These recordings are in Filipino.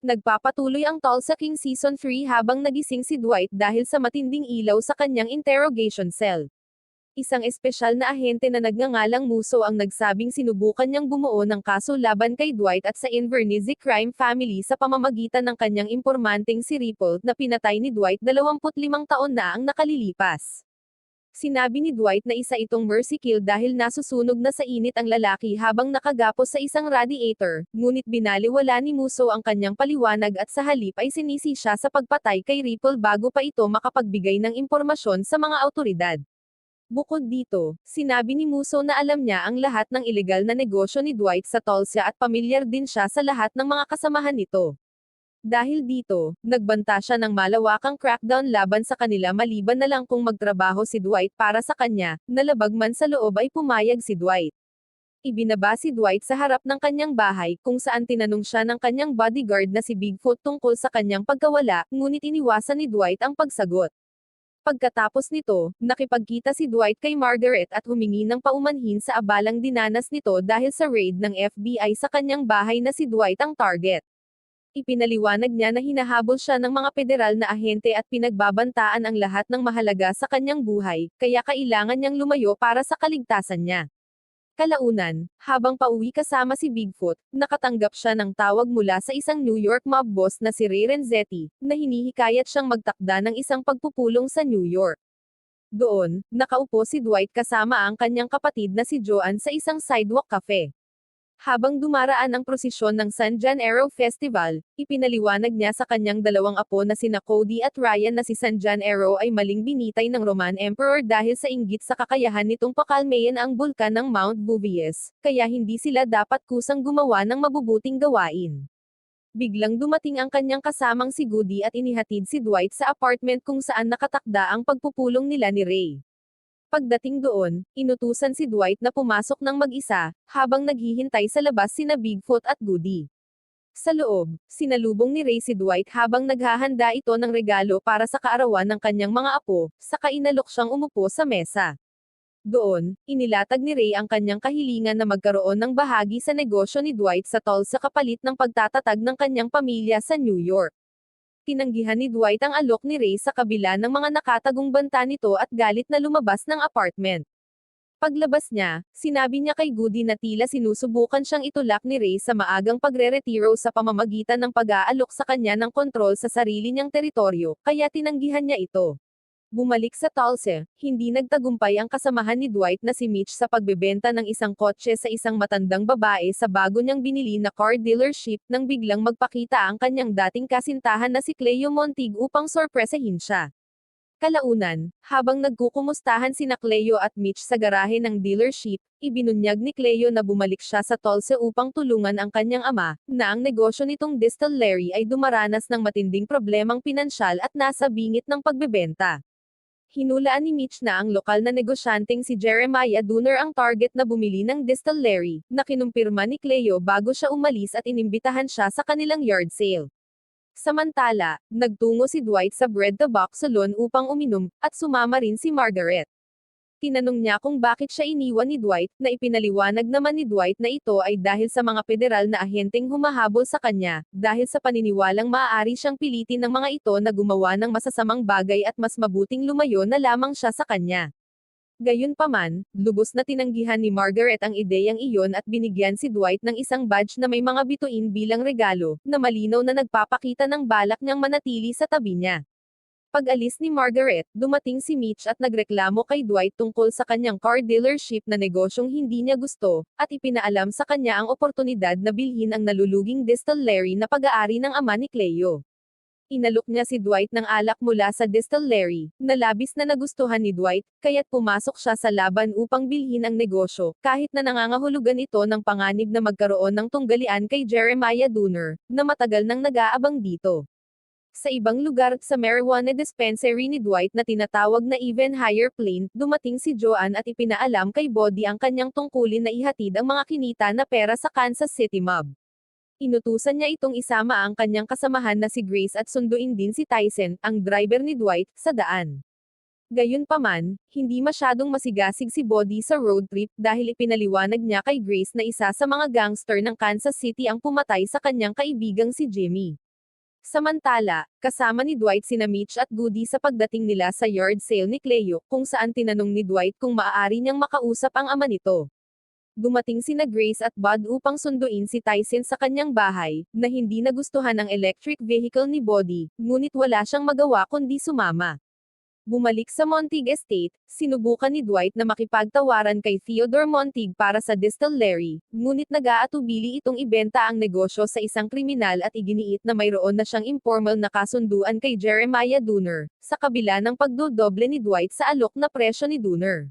Nagpapatuloy ang Tulsa King Season 3 habang nagising si Dwight dahil sa matinding ilaw sa kanyang interrogation cell. Isang espesyal na ahente na nagngangalang Muso ang nagsabing sinubukan niyang bumuo ng kaso laban kay Dwight at sa Inverness crime family sa pamamagitan ng kanyang impormanteng si Ripple na pinatay ni Dwight 25 taon na ang nakalilipas. Sinabi ni Dwight na isa itong mercy kill dahil nasusunog na sa init ang lalaki habang nakagapos sa isang radiator, ngunit binaliwala ni Muso ang kanyang paliwanag at sa halip ay sinisi siya sa pagpatay kay Ripple bago pa ito makapagbigay ng impormasyon sa mga awtoridad. Bukod dito, sinabi ni Muso na alam niya ang lahat ng ilegal na negosyo ni Dwight sa Tulsa at pamilyar din siya sa lahat ng mga kasamahan nito. Dahil dito, nagbanta siya ng malawakang crackdown laban sa kanila maliban na lang kung magtrabaho si Dwight para sa kanya, nalabag man sa loob ay pumayag si Dwight. Ibinaba si Dwight sa harap ng kanyang bahay kung saan tinanong siya ng kanyang bodyguard na si Bigfoot tungkol sa kanyang pagkawala, ngunit iniwasan ni Dwight ang pagsagot. Pagkatapos nito, nakipagkita si Dwight kay Margaret at humingi ng paumanhin sa abalang dinanas nito dahil sa raid ng FBI sa kanyang bahay na si Dwight ang target. Ipinaliwanag niya na hinahabol siya ng mga federal na ahente at pinagbabantaan ang lahat ng mahalaga sa kanyang buhay, kaya kailangan niyang lumayo para sa kaligtasan niya. Kalaunan, habang pauwi kasama si Bigfoot, nakatanggap siya ng tawag mula sa isang New York mob boss na si Ray Renzetti, na hinihikayat siyang magtakda ng isang pagpupulong sa New York. Doon, nakaupo si Dwight kasama ang kanyang kapatid na si Joanne sa isang sidewalk cafe. Habang dumaraan ang prosesyon ng San Janeiro Festival, ipinaliwanag niya sa kanyang dalawang apo na sina Cody at Ryan na si San Janeiro ay maling binitay ng Roman Emperor dahil sa inggit sa kakayahan nitong pakalmayan ang bulkan ng Mount Vesuvius, kaya hindi sila dapat kusang gumawa ng mabubuting gawain. Biglang dumating ang kanyang kasamang si Goody at inihatid si Dwight sa apartment kung saan nakatakda ang pagpupulong nila ni Ray. Pagdating doon, inutusan si Dwight na pumasok ng mag-isa, habang naghihintay sa labas sina Bigfoot at Goody. Sa loob, sinalubong ni Ray si Dwight habang naghahanda ito ng regalo para sa kaarawan ng kanyang mga apo, saka inalok siyang umupo sa mesa. Doon, inilatag ni Ray ang kanyang kahilingan na magkaroon ng bahagi sa negosyo ni Dwight sa Tulsa kapalit ng pagtatatag ng kanyang pamilya sa New York. Tinanggihan ni Dwight ang alok ni Ray sa kabila ng mga nakatagong banta nito at galit na lumabas ng apartment. Paglabas niya, sinabi niya kay Goody na tila sinusubukan siyang itulak ni Ray sa maagang pagre-retiro sa pamamagitan ng pag-aalok sa kanya ng kontrol sa sarili niyang teritoryo, kaya tinanggihan niya ito. Bumalik sa Tulsa, hindi nagtagumpay ang kasamahan ni Dwight na si Mitch sa pagbebenta ng isang kotse sa isang matandang babae sa bago niyang binili na car dealership nang biglang magpakita ang kanyang dating kasintahan na si Cleo Montig upang sorpresahin siya. Kalaunan, habang nagkukumustahan sina Cleo at Mitch sa garahe ng dealership, ibinunyag ni Cleo na bumalik siya sa Tulsa upang tulungan ang kanyang ama, na ang negosyo nitong distillery ay dumaranas ng matinding problemang pinansyal at nasa bingit ng pagbebenta. Hinulaan ni Mitch na ang lokal na negosyanteng si Jeremiah Dooner ang target na bumili ng distillery, na kinumpirma ni Cleo bago siya umalis at inimbitahan siya sa kanilang yard sale. Samantala, nagtungo si Dwight sa Bread to Box Salon upang uminom, at sumama rin si Margaret. Tinanong niya kung bakit siya iniwan ni Dwight, na ipinaliwanag naman ni Dwight na ito ay dahil sa mga federal na ahenteng humahabol sa kanya, dahil sa paniniwalang maaari siyang pilitin ng mga ito na gumawa ng masasamang bagay at mas mabuting lumayo na lamang siya sa kanya. Gayunpaman, lubos na tinanggihan ni Margaret ang ideyang iyon at binigyan si Dwight ng isang badge na may mga bituin bilang regalo, na malinaw na nagpapakita ng balak niyang manatili sa tabi niya. Pag-alis ni Margaret, dumating si Mitch at nagreklamo kay Dwight tungkol sa kanyang car dealership na negosyong hindi niya gusto, at ipinaalam sa kanya ang oportunidad na bilhin ang naluluging distillery na pag-aari ng ama ni Cleo. Inalok niya si Dwight ng alak mula sa distillery, na labis na nagustuhan ni Dwight, kaya't pumasok siya sa laban upang bilhin ang negosyo, kahit na nangangahulugan ito ng panganib na magkaroon ng tunggalian kay Jeremiah Dooner, na matagal nang nag-aabang dito. Sa ibang lugar sa marijuana dispensary ni Dwight na tinatawag na Even Higher Plane, dumating si Joanne at ipinaalam kay Body ang kanyang tungkulin na ihatid ang mga kinita na pera sa Kansas City mob. Inutusan niya itong isama ang kanyang kasamahan na si Grace at sunduin din si Tyson, ang driver ni Dwight, sa daan. Gayunpaman, hindi masyadong masigasig si Body sa road trip dahil ipinaliwanag niya kay Grace na isa sa mga gangster ng Kansas City ang pumatay sa kanyang kaibigang si Jimmy. Samantala, kasama ni Dwight sina Mitch at Goody sa pagdating nila sa yard sale ni Cleo, kung saan tinanong ni Dwight kung maaari niyang makausap ang ama nito. Dumating sina Grace at Bud upang sunduin si Tyson sa kanyang bahay, na hindi nagustuhan ang electric vehicle ni Body, ngunit wala siyang magawa kundi sumama. Bumalik sa Montague Estate, sinubukan ni Dwight na makipagtawaran kay Theodore Montague para sa distillery, ngunit nag-aatubili itong ibenta ang negosyo sa isang kriminal at iginiit na mayroon na siyang informal na kasunduan kay Jeremiah Dooner, sa kabila ng pagdodoble ni Dwight sa alok na presyo ni Dooner.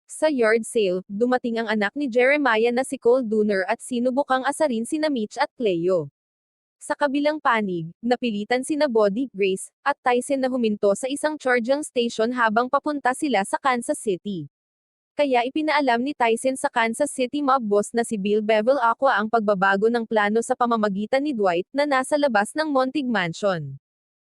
Sa yard sale, dumating ang anak ni Jeremiah na si Cole Dooner at sinubukang asarin sina Mitch at Cleo. Sa kabilang panig, napilitan sina Body, Grace, at Tyson na huminto sa isang charging station habang papunta sila sa Kansas City. Kaya ipinaalam ni Tyson sa Kansas City mob boss na si Bill Bevilacqua ang pagbabago ng plano sa pamamagitan ni Dwight na nasa labas ng Montague Mansion.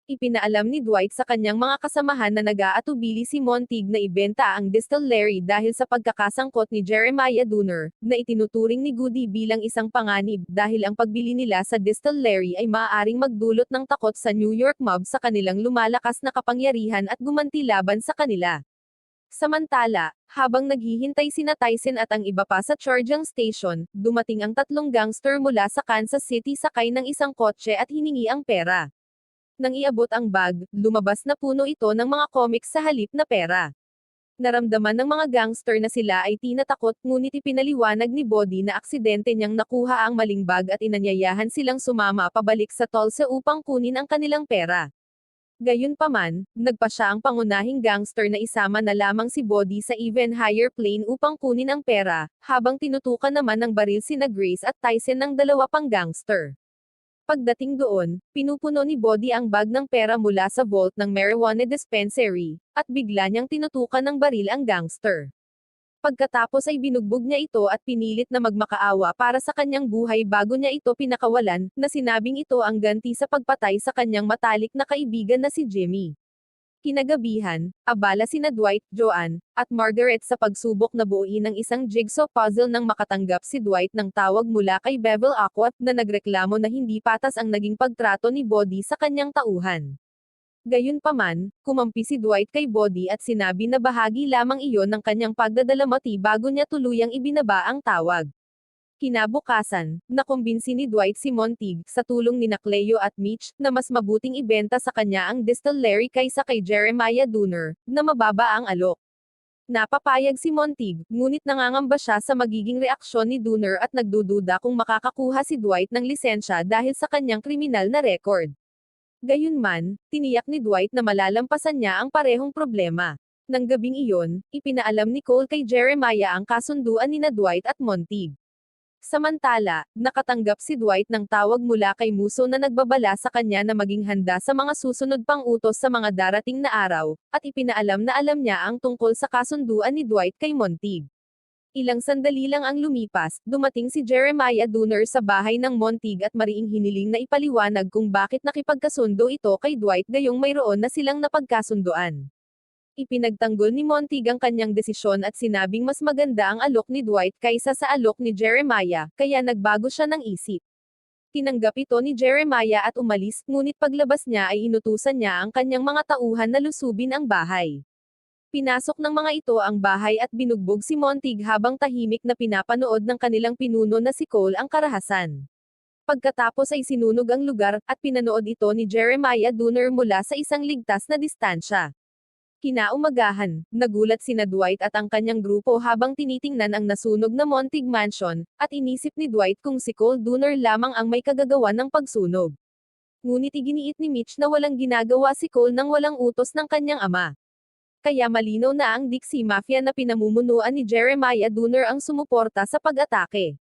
Ipinaalam ni Dwight sa kanyang mga kasamahan na nag-aatubili si Montague na ibenta ang distillery dahil sa pagkakasangkot ni Jeremiah Dooner, na itinuturing ni Goody bilang isang panganib dahil ang pagbili nila sa distillery ay maaaring magdulot ng takot sa New York mob sa kanilang lumalakas na kapangyarihan at gumanti laban sa kanila. Samantala, habang naghihintay sina Tyson at ang iba pa sa charging station, dumating ang tatlong gangster mula sa Kansas City sakay ng isang kotse at hiningi ang pera. Nang iabot ang bag, lumabas na puno ito ng mga comics sa halip na pera. Naramdaman ng mga gangster na sila ay tinatakot ngunit ipinaliwanag ni Body na aksidente niyang nakuha ang maling bag at inanyayahan silang sumama pabalik sa Tulsa upang kunin ang kanilang pera. Gayunpaman, nagpa siya ang pangunahing gangster na isama na lamang si Body sa even higher plane upang kunin ang pera, habang tinutukan naman ng baril sina Grace at Tyson ng dalawa pang gangster. Pagdating doon, pinupuno ni Body ang bag ng pera mula sa vault ng marijuana dispensary, at bigla niyang tinutukan ng baril ang gangster. Pagkatapos ay binugbog niya ito at pinilit na magmakaawa para sa kanyang buhay bago niya ito pinakawalan, na sinabing ito ang ganti sa pagpatay sa kanyang matalik na kaibigan na si Jimmy. Kinagabihan, abala sina Dwight, Joanne, at Margaret sa pagsubok na buuin ang isang jigsaw puzzle nang makatanggap si Dwight ng tawag mula kay Bevilacqua na nagreklamo na hindi patas ang naging pagtrato ni Body sa kanyang tauhan. Gayunpaman, kumampi si Dwight kay Body at sinabi na bahagi lamang iyon ng kanyang pagdadalamati bago niya tuluyang ibinaba ang tawag. Kinabukasan, nakumbinsi ni Dwight si Montague, sa tulong ni Cleo at Mitch, na mas mabuting ibenta sa kanya ang distillery kaysa kay Jeremiah Dooner, na mababa ang alok. Napapayag si Montague, ngunit nangangamba siya sa magiging reaksyon ni Dooner at nagdududa kung makakakuha si Dwight ng lisensya dahil sa kanyang kriminal na record. Gayunman, tiniyak ni Dwight na malalampasan niya ang parehong problema. Nang gabing iyon, ipinaalam ni Cole kay Jeremiah ang kasunduan nina Dwight at Montague. Samantala, nakatanggap si Dwight ng tawag mula kay Musso na nagbabala sa kanya na maging handa sa mga susunod pang utos sa mga darating na araw, at ipinaalam na alam niya ang tungkol sa kasunduan ni Dwight kay Montague. Ilang sandali lang ang lumipas, dumating si Jeremiah Dooner sa bahay ng Montague at mariing hiniling na ipaliwanag kung bakit nakipagkasundo ito kay Dwight gayong mayroon na silang napagkasunduan. Ipinagtanggol ni Montague ang kanyang desisyon at sinabing mas maganda ang alok ni Dwight kaysa sa alok ni Jeremiah, kaya nagbago siya ng isip. Tinanggap ito ni Jeremiah at umalis, ngunit paglabas niya ay inutusan niya ang kanyang mga tauhan na lusubin ang bahay. Pinasok ng mga ito ang bahay at binugbog si Montague habang tahimik na pinapanood ng kanilang pinuno na si Cole ang karahasan. Pagkatapos ay sinunog ang lugar, at pinanood ito ni Jeremiah Dooner mula sa isang ligtas na distansya. Kinaumagahan, nagulat sina Dwight at ang kanyang grupo habang tinitingnan ang nasunog na Montague Mansion, at inisip ni Dwight kung si Cole Dooner lamang ang may kagagawa ng pagsunog. Ngunit iginiit ni Mitch na walang ginagawa si Cole nang walang utos ng kanyang ama. Kaya malinaw na ang Dixie Mafia na pinamumunuan ni Jeremiah Dooner ang sumuporta sa pag-atake.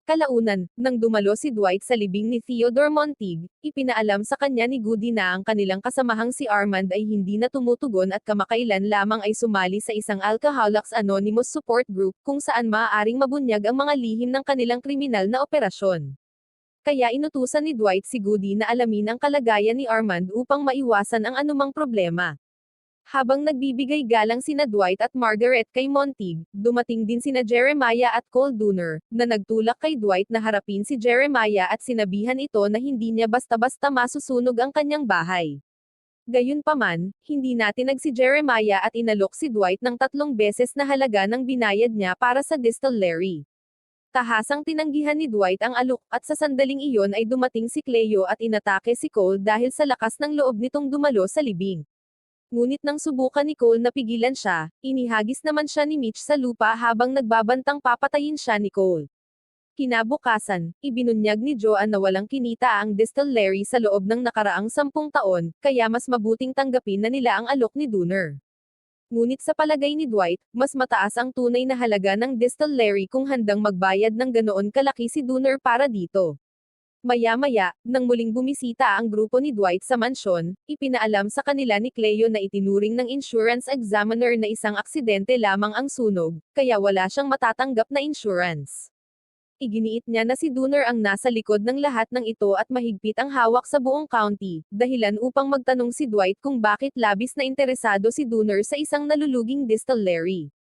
Kalaunan, nang dumalo si Dwight sa libing ni Theodore Montague, ipinaalam sa kanya ni Goody na ang kanilang kasamahang si Armand ay hindi na tumutugon at kamakailan lamang ay sumali sa isang Alcoholics Anonymous support group kung saan maaaring mabunyag ang mga lihim ng kanilang kriminal na operasyon. Kaya inutusan ni Dwight si Goody na alamin ang kalagayan ni Armand upang maiwasan ang anumang problema. Habang nagbibigay galang sina Dwight at Margaret kay Montague, dumating din sina Jeremiah at Cole Dooner, na nagtulak kay Dwight na harapin si Jeremiah at sinabihan ito na hindi niya basta-basta masusunog ang kanyang bahay. Gayunpaman, hindi natinag si Jeremiah at inalok si Dwight ng 3 beses na halaga ng binayad niya para sa distillery. Tahasang tinanggihan ni Dwight ang alok at sa sandaling iyon ay dumating si Cleo at inatake si Cole dahil sa lakas ng loob nitong dumalo sa libing. Ngunit nang subukan ni Cole na pigilan siya, inihagis naman siya ni Mitch sa lupa habang nagbabantang papatayin siya ni Cole. Kinabukasan, ibinunyag ni Joanne na walang kinita ang distillery sa loob ng nakaraang 10 taon, kaya mas mabuting tanggapin na nila ang alok ni Dooner. Ngunit sa palagay ni Dwight, mas mataas ang tunay na halaga ng distillery kung handang magbayad ng ganoon kalaki si Dooner para dito. Maya-maya, nang muling bumisita ang grupo ni Dwight sa mansyon, ipinaalam sa kanila ni Cleo na itinuring ng insurance examiner na isang aksidente lamang ang sunog, kaya wala siyang matatanggap na insurance. Iginiit niya na si Dooner ang nasa likod ng lahat ng ito at mahigpit ang hawak sa buong county, dahilan upang magtanong si Dwight kung bakit labis na interesado si Dooner sa isang naluluging distillery.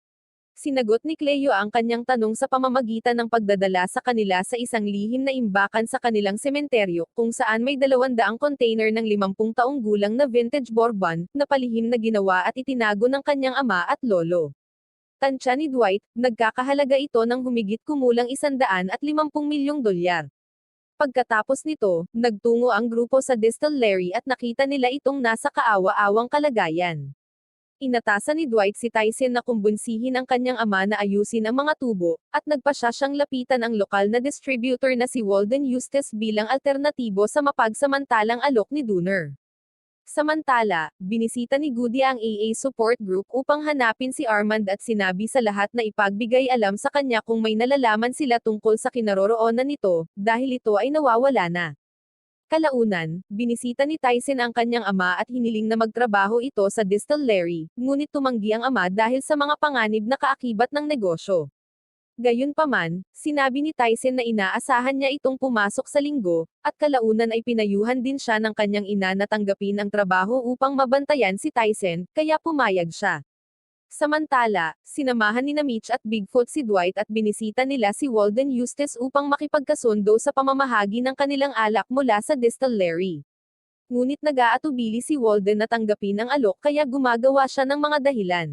Sinagot ni Cleo ang kanyang tanong sa pamamagitan ng pagdadala sa kanila sa isang lihim na imbakan sa kanilang sementeryo, kung saan may 200 container ng 50 taong gulang na vintage bourbon, na palihim na ginawa at itinago ng kanyang ama at lolo. Tansya ni Dwight, nagkakahalaga ito ng humigit kumulang $150 milyong. Pagkatapos nito, nagtungo ang grupo sa distillery at nakita nila itong nasa kaawa-awang kalagayan. Inatasan ni Dwight si Tyson na kumbunsihin ang kanyang ama na ayusin ang mga tubo, at nagpasya siyang lapitan ang lokal na distributor na si Walden Eustace bilang alternatibo sa mapagsamantalang alok ni Dooner. Samantala, binisita ni Goody ang AA support group upang hanapin si Armand at sinabi sa lahat na ipagbigay alam sa kanya kung may nalalaman sila tungkol sa kinaroroonan nito, dahil ito ay nawawala na. Kalaunan, binisita ni Tyson ang kanyang ama at hiniling na magtrabaho ito sa distillery, ngunit tumanggi ang ama dahil sa mga panganib na kaakibat ng negosyo. Gayunpaman, sinabi ni Tyson na inaasahan niya itong pumasok sa linggo, at kalaunan ay pinayuhan din siya ng kanyang ina na tanggapin ang trabaho upang mabantayan si Tyson, kaya pumayag siya. Samantala, sinamahan ni Mitch at Bigfoot si Dwight at binisita nila si Walden Eustace upang makipagkasundo sa pamamahagi ng kanilang alak mula sa distillery. Ngunit nag-aatubili si Walden na tanggapin ang alok kaya gumagawa siya ng mga dahilan.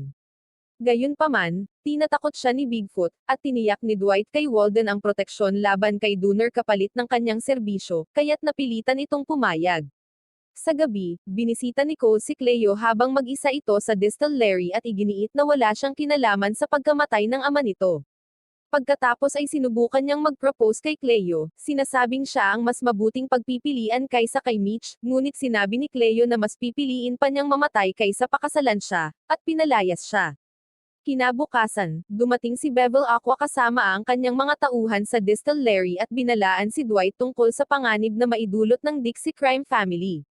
Gayunpaman, tinatakot siya ni Bigfoot, at tiniyak ni Dwight kay Walden ang proteksyon laban kay Dooner kapalit ng kanyang serbisyo, kaya't napilitan itong pumayag. Sa gabi, binisita ni Cole si Cleo habang mag-isa ito sa distillery at iginiit na wala siyang kinalaman sa pagkamatay ng ama nito. Pagkatapos ay sinubukan niyang mag-propose kay Cleo, sinasabing siya ang mas mabuting pagpipilian kaysa kay Mitch, ngunit sinabi ni Cleo na mas pipiliin pa niyang mamatay kaysa pakasalan siya, at pinalayas siya. Kinabukasan, dumating si Bevel Aqua kasama ang kanyang mga tauhan sa distillery at binalaan si Dwight tungkol sa panganib na maidulot ng Dixie crime family.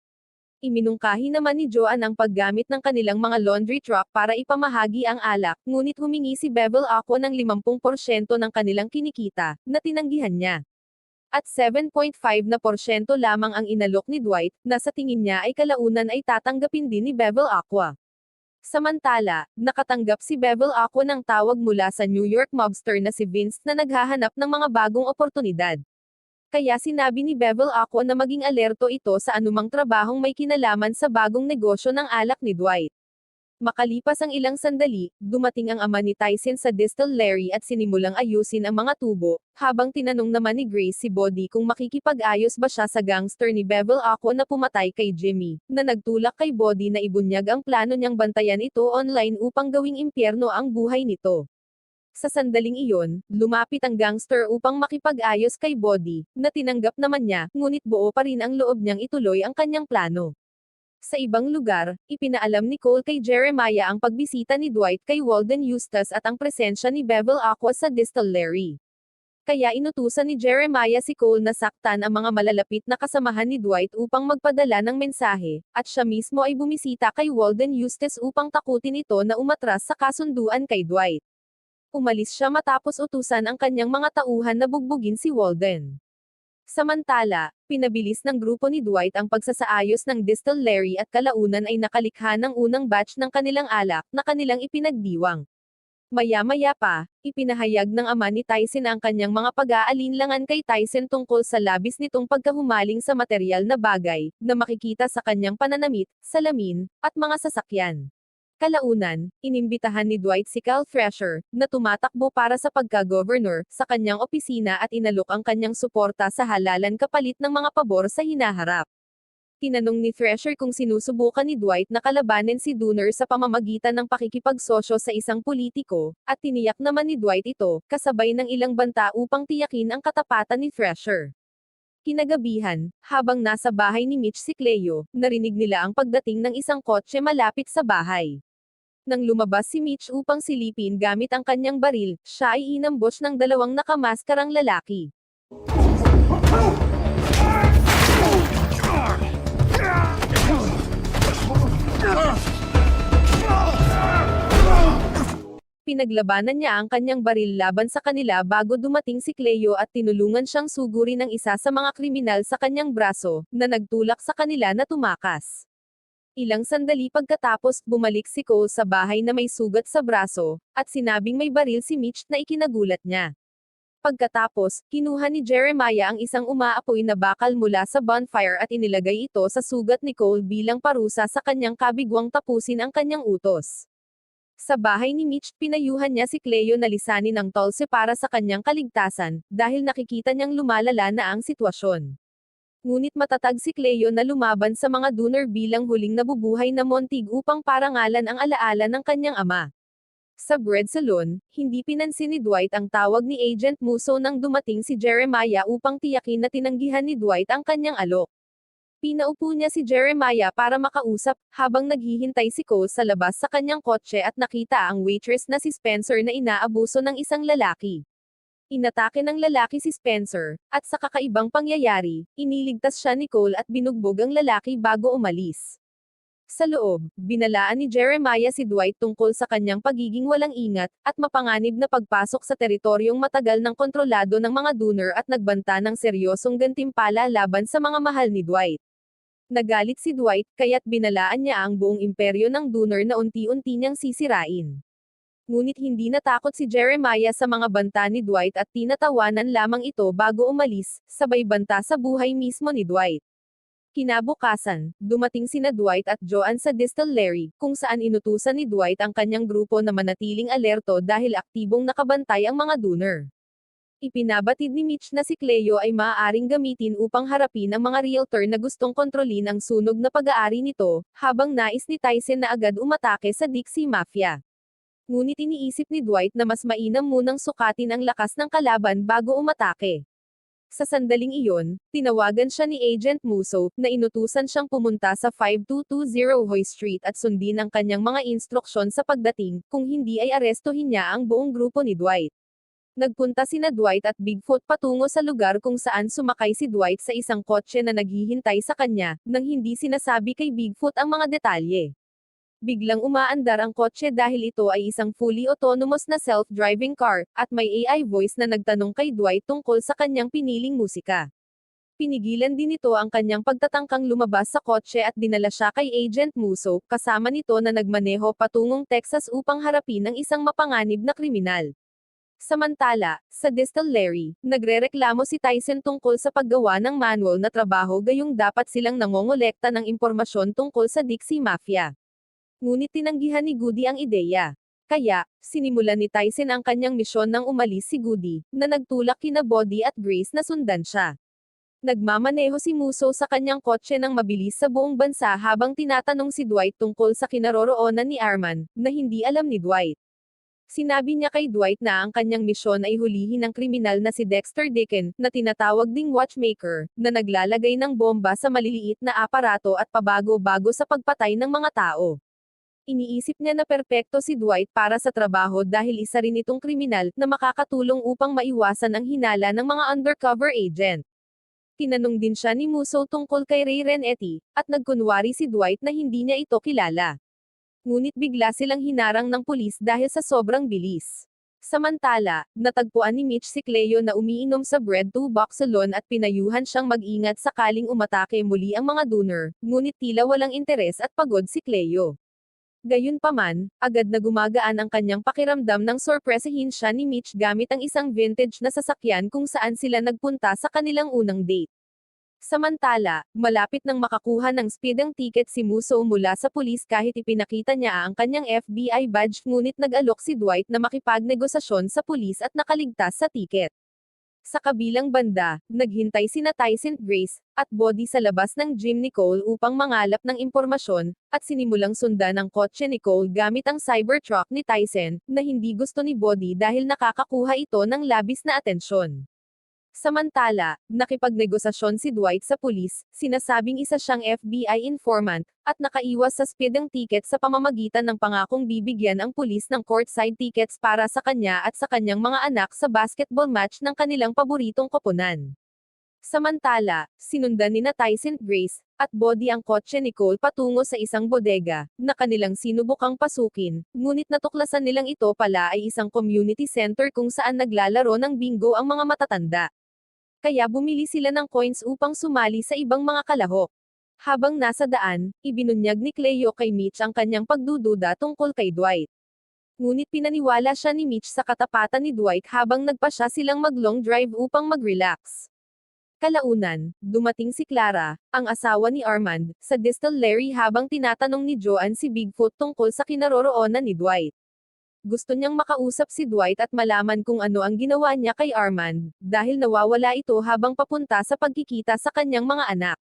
Iminungkahi naman ni Joanne ang paggamit ng kanilang mga laundry truck para ipamahagi ang alak, ngunit humingi si Bevel Aqua ng 50% ng kanilang kinikita, na tinanggihan niya. At 7.5% lamang ang inalok ni Dwight, na sa tingin niya ay kalaunan ay tatanggapin din ni Bevel Aqua. Samantala, nakatanggap si Bevel Aqua ng tawag mula sa New York mobster na si Vince na naghahanap ng mga bagong oportunidad. Kaya sinabi ni Bevel Aqua na maging alerto ito sa anumang trabahong may kinalaman sa bagong negosyo ng alak ni Dwight. Makalipas ang ilang sandali, dumating ang ama ni Tyson sa distillery at sinimulang ayusin ang mga tubo, habang tinanong naman ni Grace si Body kung makikipag-ayos ba siya sa gangster ni Bevel Aqua na pumatay kay Jimmy, na nagtulak kay Body na ibunyag ang plano niyang bantayan ito online upang gawing impyerno ang buhay nito. Sa sandaling iyon, lumapit ang gangster upang makipag-ayos kay Body, na tinanggap naman niya, ngunit buo pa rin ang loob niyang ituloy ang kanyang plano. Sa ibang lugar, ipinaalam ni Cole kay Jeremiah ang pagbisita ni Dwight kay Walden Eustace at ang presensya ni Bevel Aqua sa distillery. Kaya inutusan ni Jeremiah si Cole na saktan ang mga malalapit na kasamahan ni Dwight upang magpadala ng mensahe, at siya mismo ay bumisita kay Walden Eustace upang takutin ito na umatras sa kasunduan kay Dwight. Umalis siya matapos utusan ang kanyang mga tauhan na bugbugin si Walden. Samantala, pinabilis ng grupo ni Dwight ang pagsasaayos ng distillery at kalaunan ay nakalikha ng unang batch ng kanilang alak na kanilang ipinagdiwang. Maya-maya pa, ipinahayag ng ama ni Tyson ang kanyang mga pag-aalinlangan kay Tyson tungkol sa labis nitong pagkahumaling sa materyal na bagay, na makikita sa kanyang pananamit, salamin, at mga sasakyan. Kalaunan, inimbitahan ni Dwight si Cal Thrasher, na tumatakbo para sa pagka-governor, sa kanyang opisina at inalok ang kanyang suporta sa halalan kapalit ng mga pabor sa hinaharap. Tinanong ni Thrasher kung sinusubukan ni Dwight na kalabanin si Dooner sa pamamagitan ng pakikipagsosyo sa isang politiko, at tiniyak naman ni Dwight ito, kasabay ng ilang banta upang tiyakin ang katapatan ni Thrasher. Kinagabihan, habang nasa bahay ni Mitch si Cleo, narinig nila ang pagdating ng isang kotse malapit sa bahay. Nang lumabas si Mitch upang silipin gamit ang kanyang baril, siya ay inambush ng dalawang nakamaskarang lalaki. Pinaglabanan niya ang kanyang baril laban sa kanila bago dumating si Cleo at tinulungan siyang sugurin ng isa sa mga kriminal sa kanyang braso, na nagtulak sa kanila na tumakas. Ilang sandali pagkatapos, bumalik si Cole sa bahay na may sugat sa braso, at sinabing may baril si Mitch na ikinagulat niya. Pagkatapos, kinuha ni Jeremiah ang isang umaapoy na bakal mula sa bonfire at inilagay ito sa sugat ni Cole bilang parusa sa kanyang kabigwang tapusin ang kanyang utos. Sa bahay ni Mitch, pinayuhan niya si Cleo na lisanin ang Tulsi para sa kanyang kaligtasan, dahil nakikita niyang lumalala na ang sitwasyon. Ngunit matatag si Cleo na lumaban sa mga Dooner bilang huling nabubuhay na montig upang parangalan ang alaala ng kanyang ama. Sa bread salon, hindi pinansin ni Dwight ang tawag ni Agent Musso nang dumating si Jeremiah upang tiyakin na tinanggihan ni Dwight ang kanyang alok. Pinaupo niya si Jeremiah para makausap, habang naghihintay si Cole sa labas sa kanyang kotse at nakita ang waitress na si Spencer na inaabuso ng isang lalaki. Inatake ng lalaki si Spencer, at sa kakaibang pangyayari, iniligtas siya ni Cole at binugbog ang lalaki bago umalis. Sa loob, binalaan ni Jeremiah si Dwight tungkol sa kanyang pagiging walang ingat, at mapanganib na pagpasok sa teritoryong matagal ng kontrolado ng mga Dooner at nagbanta ng seryosong gantimpala laban sa mga mahal ni Dwight. Nagalit si Dwight, kaya't binalaan niya ang buong imperyo ng Dooner na unti-unti niyang sisirain. Ngunit hindi natakot si Jeremiah sa mga banta ni Dwight at tinatawanan lamang ito bago umalis, sabay banta sa buhay mismo ni Dwight. Kinabukasan, dumating sina Dwight at Joanne sa distillery, kung saan inutusan ni Dwight ang kanyang grupo na manatiling alerto dahil aktibong nakabantay ang mga Dooner. Ipinabatid ni Mitch na si Cleo ay maaaring gamitin upang harapin ang mga realtor na gustong kontrolin ang sunog na pag-aari nito, habang nais ni Tyson na agad umatake sa Dixie Mafia. Ngunit iniisip ni Dwight na mas mainam munang sukatin ang lakas ng kalaban bago umatake. Sa sandaling iyon, tinawagan siya ni Agent Musso, na inutusan siyang pumunta sa 5220 Hoy Street at sundin ang kanyang mga instruksyon sa pagdating, kung hindi ay arestuhin niya ang buong grupo ni Dwight. Nagpunta sina Dwight at Bigfoot patungo sa lugar kung saan sumakay si Dwight sa isang kotse na naghihintay sa kanya, nang hindi sinasabi kay Bigfoot ang mga detalye. Biglang umaandar ang kotse dahil ito ay isang fully autonomous na self-driving car, at may AI voice na nagtanong kay Dwight tungkol sa kanyang piniling musika. Pinigilan din ito ang kanyang pagtatangkang lumabas sa kotse at dinala siya kay Agent Musso, kasama nito na nagmaneho patungong Texas upang harapin ang isang mapanganib na kriminal. Samantala, sa distillery, nagrereklamo si Tyson tungkol sa paggawa ng manual na trabaho gayong dapat silang nangongolekta ng impormasyon tungkol sa Dixie Mafia. Ngunit tinanggihan ni Goody ang ideya. Kaya, sinimulan ni Tyson ang kanyang misyon nang umalis si Goody, na nagtulak kina Body at Grace na sundan siya. Nagmamaneho si Musso sa kanyang kotse ng mabilis sa buong bansa habang tinatanong si Dwight tungkol sa kinaroroonan ni Arman, na hindi alam ni Dwight. Sinabi niya kay Dwight na ang kanyang misyon ay hulihin ang kriminal na si Dexter Dicken, na tinatawag ding watchmaker, na naglalagay ng bomba sa maliliit na aparato at pabago-bago sa pagpatay ng mga tao. Iniisip niya na perpekto si Dwight para sa trabaho dahil isa rin itong kriminal na makakatulong upang maiwasan ang hinala ng mga undercover agent. Tinanong din siya ni Musso tungkol kay Ray Renetti, at nagkunwari si Dwight na hindi niya ito kilala. Ngunit bigla silang hinarang ng pulis dahil sa sobrang bilis. Samantala, natagpuan ni Mitch si Cleo na umiinom sa Bread 2 Box Salon at pinayuhan siyang mag-ingat sakaling umatake muli ang mga donor, ngunit tila walang interes at pagod si Cleo. Gayunpaman, agad na gumagaan ang kanyang pakiramdam nang sorpresahin siya ni Mitch gamit ang isang vintage na sasakyan kung saan sila nagpunta sa kanilang unang date. Samantala, malapit nang makakuha ng speeding ticket si Musso mula sa pulis kahit ipinakita niya ang kanyang FBI badge ngunit nag-alok si Dwight na makipagnegosasyon sa pulis at nakaligtas sa ticket. Sa kabilang banda, naghintay sina Tyson Grace at Body sa labas ng gym ni Cole upang mangalap ng impormasyon, at sinimulang sundan ang kotse ni Cole gamit ang Cybertruck ni Tyson, na hindi gusto ni Body dahil nakakakuha ito ng labis na atensyon. Samantala, nakipagnegosasyon si Dwight sa pulis, sinasabing isa siyang FBI informant, at nakaiwas sa speeding ticket sa pamamagitan ng pangakong bibigyan ang pulis ng courtside tickets para sa kanya at sa kanyang mga anak sa basketball match ng kanilang paboritong koponan. Samantala, sinundan ni Tyson Grace at Body ang kotse ni Cole patungo sa isang bodega, na kanilang sinubukang pasukin, ngunit natuklasan nilang ito pala ay isang community center kung saan naglalaro ng bingo ang mga matatanda. Kaya bumili sila ng coins upang sumali sa ibang mga kalahok. Habang nasa daan, ibinunyag ni Cleo kay Mitch ang kanyang pagdududa tungkol kay Dwight. Ngunit pinaniwala siya ni Mitch sa katapatan ni Dwight habang nagpasya silang mag-long drive upang mag-relax. Kalaunan, dumating si Clara, ang asawa ni Armand, sa distillery habang tinatanong ni Joanne si Bigfoot tungkol sa kinaroroonan ni Dwight. Gusto niyang makausap si Dwight at malaman kung ano ang ginawa niya kay Armand, dahil nawawala ito habang papunta sa pagkikita sa kanyang mga anak.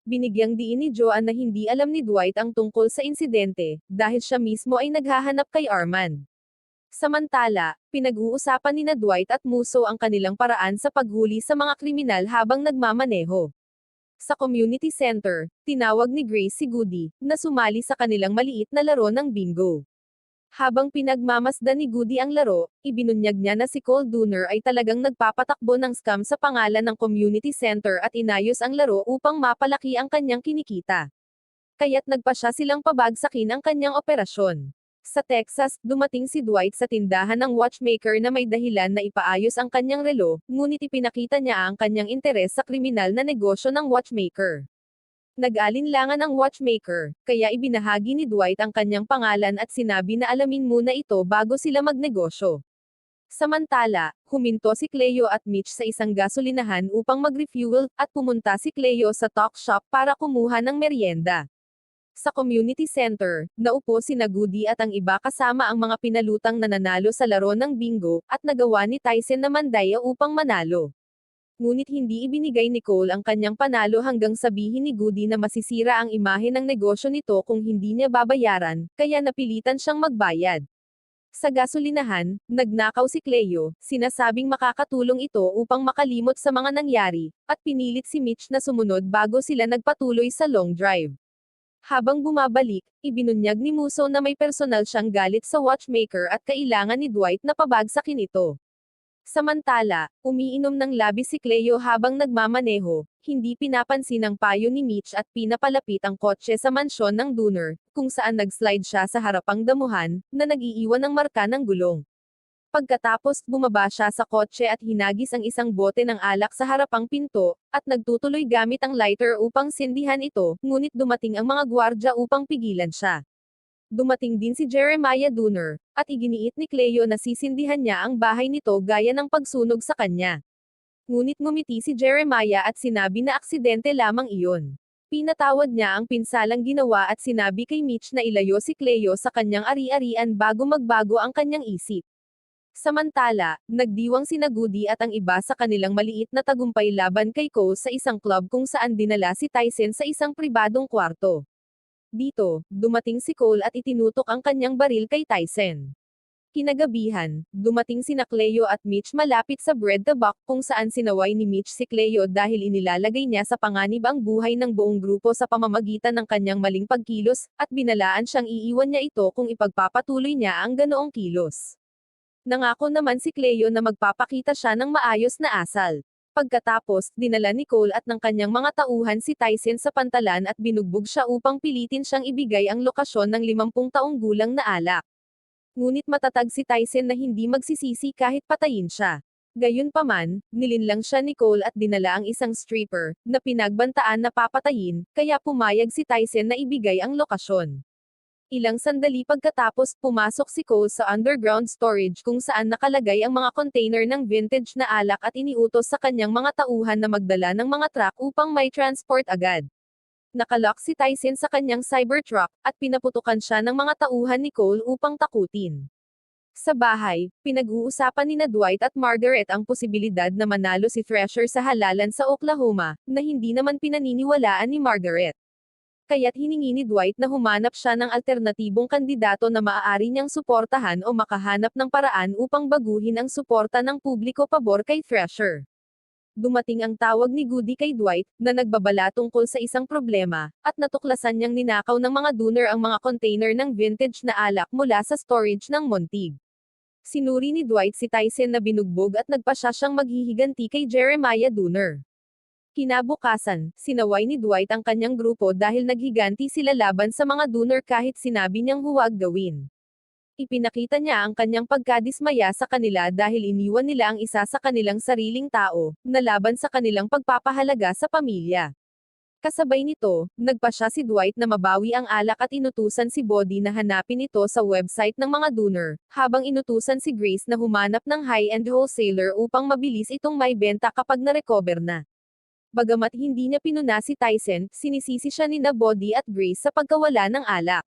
Binigyang diin ni Joanne na hindi alam ni Dwight ang tungkol sa insidente, dahil siya mismo ay naghahanap kay Armand. Samantala, pinag-uusapan ni na Dwight at Musso ang kanilang paraan sa paghuli sa mga kriminal habang nagmamaneho. Sa community center, tinawag ni Grace si Goody, na sumali sa kanilang maliit na laro ng bingo. Habang pinagmamasdan ni Goody ang laro, ibinunyag niya na si Cole Dooner ay talagang nagpapatakbo ng scam sa pangalan ng community center at inayos ang laro upang mapalaki ang kanyang kinikita. Kaya't nagpa siya silang pabagsakin ang kanyang operasyon. Sa Texas, dumating si Dwight sa tindahan ng watchmaker na may dahilan na ipaayos ang kanyang relo, ngunit ipinakita niya ang kanyang interes sa kriminal na negosyo ng watchmaker. Nag-alinlangan ang watchmaker, kaya ibinahagi ni Dwight ang kanyang pangalan at sinabi na alamin muna ito bago sila magnegosyo. Samantala, huminto si Cleo at Mitch sa isang gasolinahan upang mag-refuel, at pumunta si Cleo sa talk shop para kumuha ng merienda. Sa community center, naupo sina Goody at ang iba kasama ang mga pinalutang nananalo sa laro ng bingo, at nagawa ni Tyson na mandaya upang manalo. Ngunit hindi ibinigay ni Cole ang kanyang panalo hanggang sabihin ni Goody na masisira ang imahe ng negosyo nito kung hindi niya babayaran, kaya napilitan siyang magbayad. Sa gasolinahan, nagnakaw si Cleo, sinasabing makakatulong ito upang makalimot sa mga nangyari, at pinilit si Mitch na sumunod bago sila nagpatuloy sa long drive. Habang bumabalik, ibinunyag ni Musso na may personal siyang galit sa watchmaker at kailangan ni Dwight na pabagsakin ito. Samantala, umiinom ng labis si Cleo habang nagmamaneho, hindi pinapansin ang payo ni Mitch at pinapalapit ang kotse sa mansyon ng Dooner, kung saan nag-slide siya sa harapang damuhan, na nag-iiwan ng marka ng gulong. Pagkatapos, bumaba siya sa kotse at hinagis ang isang bote ng alak sa harapang pinto, at nagtutuloy gamit ang lighter upang sindihan ito, ngunit dumating ang mga gwardya upang pigilan siya. Dumating din si Jeremiah Dooner, at iginiit ni Cleo na sisindihan niya ang bahay nito gaya ng pagsunog sa kanya. Ngunit ngumiti si Jeremiah at sinabi na aksidente lamang iyon. Pinatawad niya ang pinsalang ginawa at sinabi kay Mitch na ilayo si Cleo sa kanyang ari-arian bago magbago ang kanyang isip. Samantala, nagdiwang sina Goody at ang iba sa kanilang maliit na tagumpay laban kay Cole sa isang club kung saan dinala si Tyson sa isang pribadong kwarto. Dito, dumating si Cole at itinutok ang kanyang baril kay Tyson. Kinagabihan, dumating sina Cleo at Mitch malapit sa Bread the Buck kung saan sinaway ni Mitch si Cleo dahil inilalagay niya sa panganib ang buhay ng buong grupo sa pamamagitan ng kanyang maling pagkilos, at binalaan siyang iiwan niya ito kung ipagpapatuloy niya ang ganoong kilos. Nangako naman si Cleo na magpapakita siya ng maayos na asal. Pagkatapos, dinala ni Cole at ng kanyang mga tauhan si Tyson sa pantalan at binugbog siya upang pilitin siyang ibigay ang lokasyon ng 50 taong gulang na alak. Ngunit matatag si Tyson na hindi magsisisi kahit patayin siya. Gayunpaman, nilinlang siya ni Cole at dinala ang isang stripper, na pinagbantaan na papatayin, kaya pumayag si Tyson na ibigay ang lokasyon. Ilang sandali pagkatapos, pumasok si Cole sa underground storage kung saan nakalagay ang mga container ng vintage na alak at iniutos sa kanyang mga tauhan na magdala ng mga truck upang may transport agad. Nakalock si Tyson sa kanyang Cybertruck, at pinaputukan siya ng mga tauhan ni Cole upang takutin. Sa bahay, pinag-uusapan ni Dwight at Margaret ang posibilidad na manalo si Thresher sa halalan sa Oklahoma, na hindi naman pinaniniwalaan ni Margaret. Kaya't hiningi ni Dwight na humanap siya ng alternatibong kandidato na maaari niyang suportahan o makahanap ng paraan upang baguhin ang suporta ng publiko pabor kay Thresher. Dumating ang tawag ni Goody kay Dwight, na nagbabala tungkol sa isang problema, at natuklasan niyang ninakaw ng mga donor ang mga container ng vintage na alak mula sa storage ng Montig. Sinuri ni Dwight si Tyson na binugbog at nagpasya siyang maghihiganti kay Jeremiah Dooner. Kinabukasan, sinaway ni Dwight ang kanyang grupo dahil naghiganti sila laban sa mga Dooner kahit sinabi niyang huwag gawin. Ipinakita niya ang kanyang pagkadismaya sa kanila dahil iniwan nila ang isa sa kanilang sariling tao, na laban sa kanilang pagpapahalaga sa pamilya. Kasabay nito, nagpasya si Dwight na mabawi ang alak at inutusan si Bodhi na hanapin ito sa website ng mga donor, habang inutusan si Grace na humanap ng high-end wholesaler upang mabilis itong may benta kapag na-recover na. Bagamat hindi niya pinuna si Tyson, sinisisi siya ni Bodhi at Grace sa pagkawala ng alak.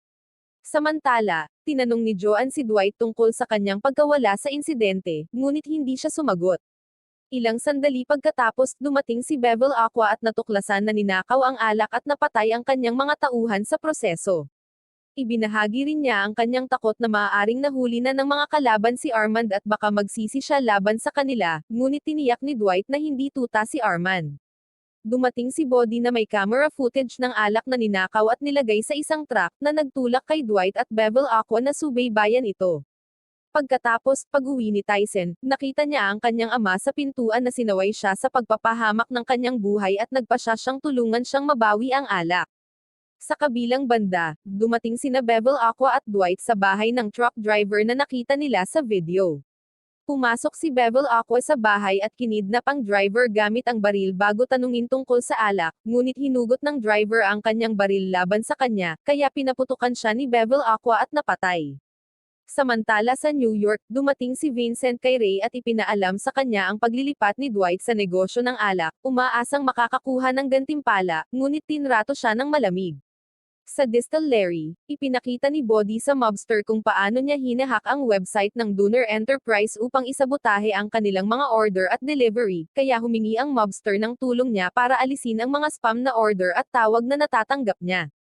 Samantala, tinanong ni Joanne si Dwight tungkol sa kanyang pagkawala sa insidente, ngunit hindi siya sumagot. Ilang sandali pagkatapos, dumating si Bevel Aqua at natuklasan na ninakaw ang alak at napatay ang kanyang mga tauhan sa proseso. Ibinahagi rin niya ang kanyang takot na maaaring nahuli na ng mga kalaban si Armand at baka magsisi siya laban sa kanila, ngunit tiniyak ni Dwight na hindi tuta si Armand. Dumating si Bodhi na may camera footage ng alak na ninakaw at nilagay sa isang truck na nagtulak kay Dwight at Bevel Aqua na subaybayan ito. Pagkatapos, pag-uwi ni Tyson, nakita niya ang kanyang ama sa pintuan na sinaway siya sa pagpapahamak ng kanyang buhay at nagpasya siyang tulungan siyang mabawi ang alak. Sa kabilang banda, dumating sina Bevel Aqua at Dwight sa bahay ng truck driver na nakita nila sa video. Pumasok si Bevel Aqua sa bahay at kinidnap ang driver gamit ang baril bago tanungin tungkol sa alak, ngunit hinugot ng driver ang kanyang baril laban sa kanya, kaya pinaputukan siya ni Bevel Aqua at napatay. Samantala sa New York, dumating si Vincent kay Ray at ipinaalam sa kanya ang paglilipat ni Dwight sa negosyo ng alak, umaasang makakakuha ng gantimpala, ngunit tinrato siya ng malamig. Sa distillery, ipinakita ni Bodhi sa mobster kung paano niya hinahack ang website ng Dooner Enterprise upang isabotahe ang kanilang mga order at delivery, kaya humingi ang mobster ng tulong niya para alisin ang mga spam na order at tawag na natatanggap niya.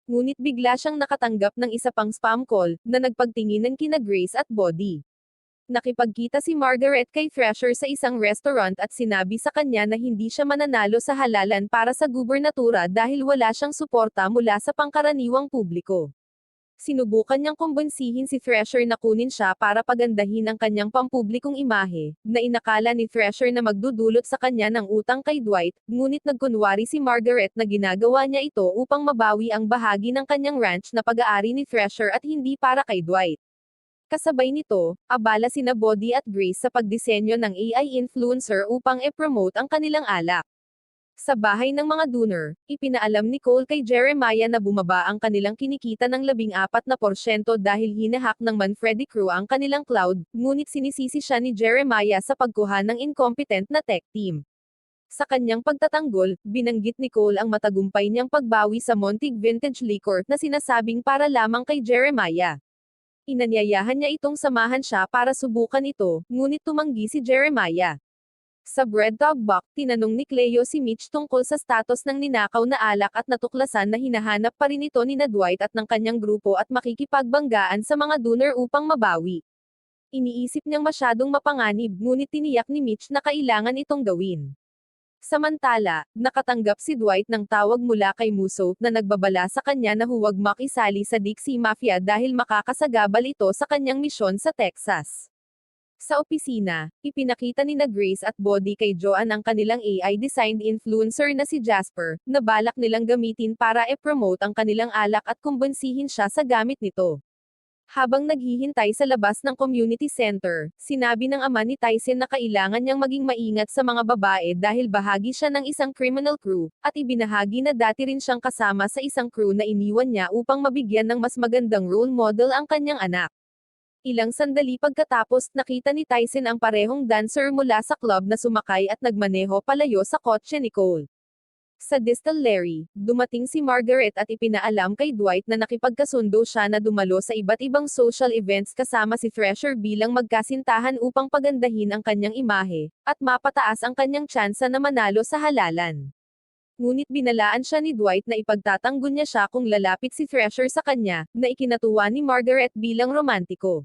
Ngunit bigla siyang nakatanggap ng isa pang spam call, na nagpagtinginan kina Grace at Bodhi. Nakipagkita si Margaret kay Thresher sa isang restaurant at sinabi sa kanya na hindi siya mananalo sa halalan para sa gubernatura dahil wala siyang suporta mula sa pangkaraniwang publiko. Sinubukan niyang kumbinsihin si Thresher na kunin siya para pagandahin ang kanyang pampublikong imahe, na inakala ni Thresher na magdudulot sa kanya ng utang kay Dwight, ngunit nagkunwari si Margaret na ginagawa niya ito upang mabawi ang bahagi ng kanyang ranch na pag-aari ni Thresher at hindi para kay Dwight. Kasabay nito, abala sina Bodhi at Grace sa pagdisenyo ng AI influencer upang e-promote ang kanilang alak. Sa bahay ng mga donor, ipinaalam ni Cole kay Jeremiah na bumaba ang kanilang kinikita ng 14% dahil hinahack ng Manfredi Crew ang kanilang cloud, ngunit sinisisi siya ni Jeremiah sa pagkuha ng incompetent na tech team. Sa kanyang pagtatanggol, binanggit ni Cole ang matagumpay niyang pagbawi sa Montig Vintage Liquor na sinasabing para lamang kay Jeremiah. Inanyayahan niya itong samahan siya para subukan ito, ngunit tumanggi si Jeremiah. Sa Bread Dog Buck, tinanong ni Cleo si Mitch tungkol sa status ng ninakaw na alak at natuklasan na hinahanap pa rin ito ni Dwight at ng kanyang grupo at makikipagbanggaan sa mga donor upang mabawi. Iniisip niyang masyadong mapanganib, ngunit tiniyak ni Mitch na kailangan itong gawin. Samantala, nakatanggap si Dwight ng tawag mula kay Musso na nagbabala sa kanya na huwag makisali sa Dixie Mafia dahil makakasagabal ito sa kanyang misyon sa Texas. Sa opisina, ipinakita ni Grace at Bodhi kay Joanne ang kanilang AI-designed influencer na si Jasper, na balak nilang gamitin para e-promote ang kanilang alak at kumbinsihin siya sa gamit nito. Habang naghihintay sa labas ng community center, sinabi ng ama ni Tyson na kailangan niyang maging maingat sa mga babae dahil bahagi siya ng isang criminal crew, at ibinahagi na dati rin siyang kasama sa isang crew na iniwan niya upang mabigyan ng mas magandang role model ang kanyang anak. Ilang sandali pagkatapos, nakita ni Tyson ang parehong dancer mula sa club na sumakay at nagmaneho palayo sa kotse ni Cole. Sa distillery, dumating si Margaret at ipinaalam kay Dwight na nakipagkasundo siya na dumalo sa iba't ibang social events kasama si Thresher bilang magkasintahan upang pagandahin ang kanyang imahe, at mapataas ang kanyang tsansa na manalo sa halalan. Ngunit binalaan siya ni Dwight na ipagtatanggol niya siya kung lalapit si Thresher sa kanya, na ikinatuwa ni Margaret bilang romantiko.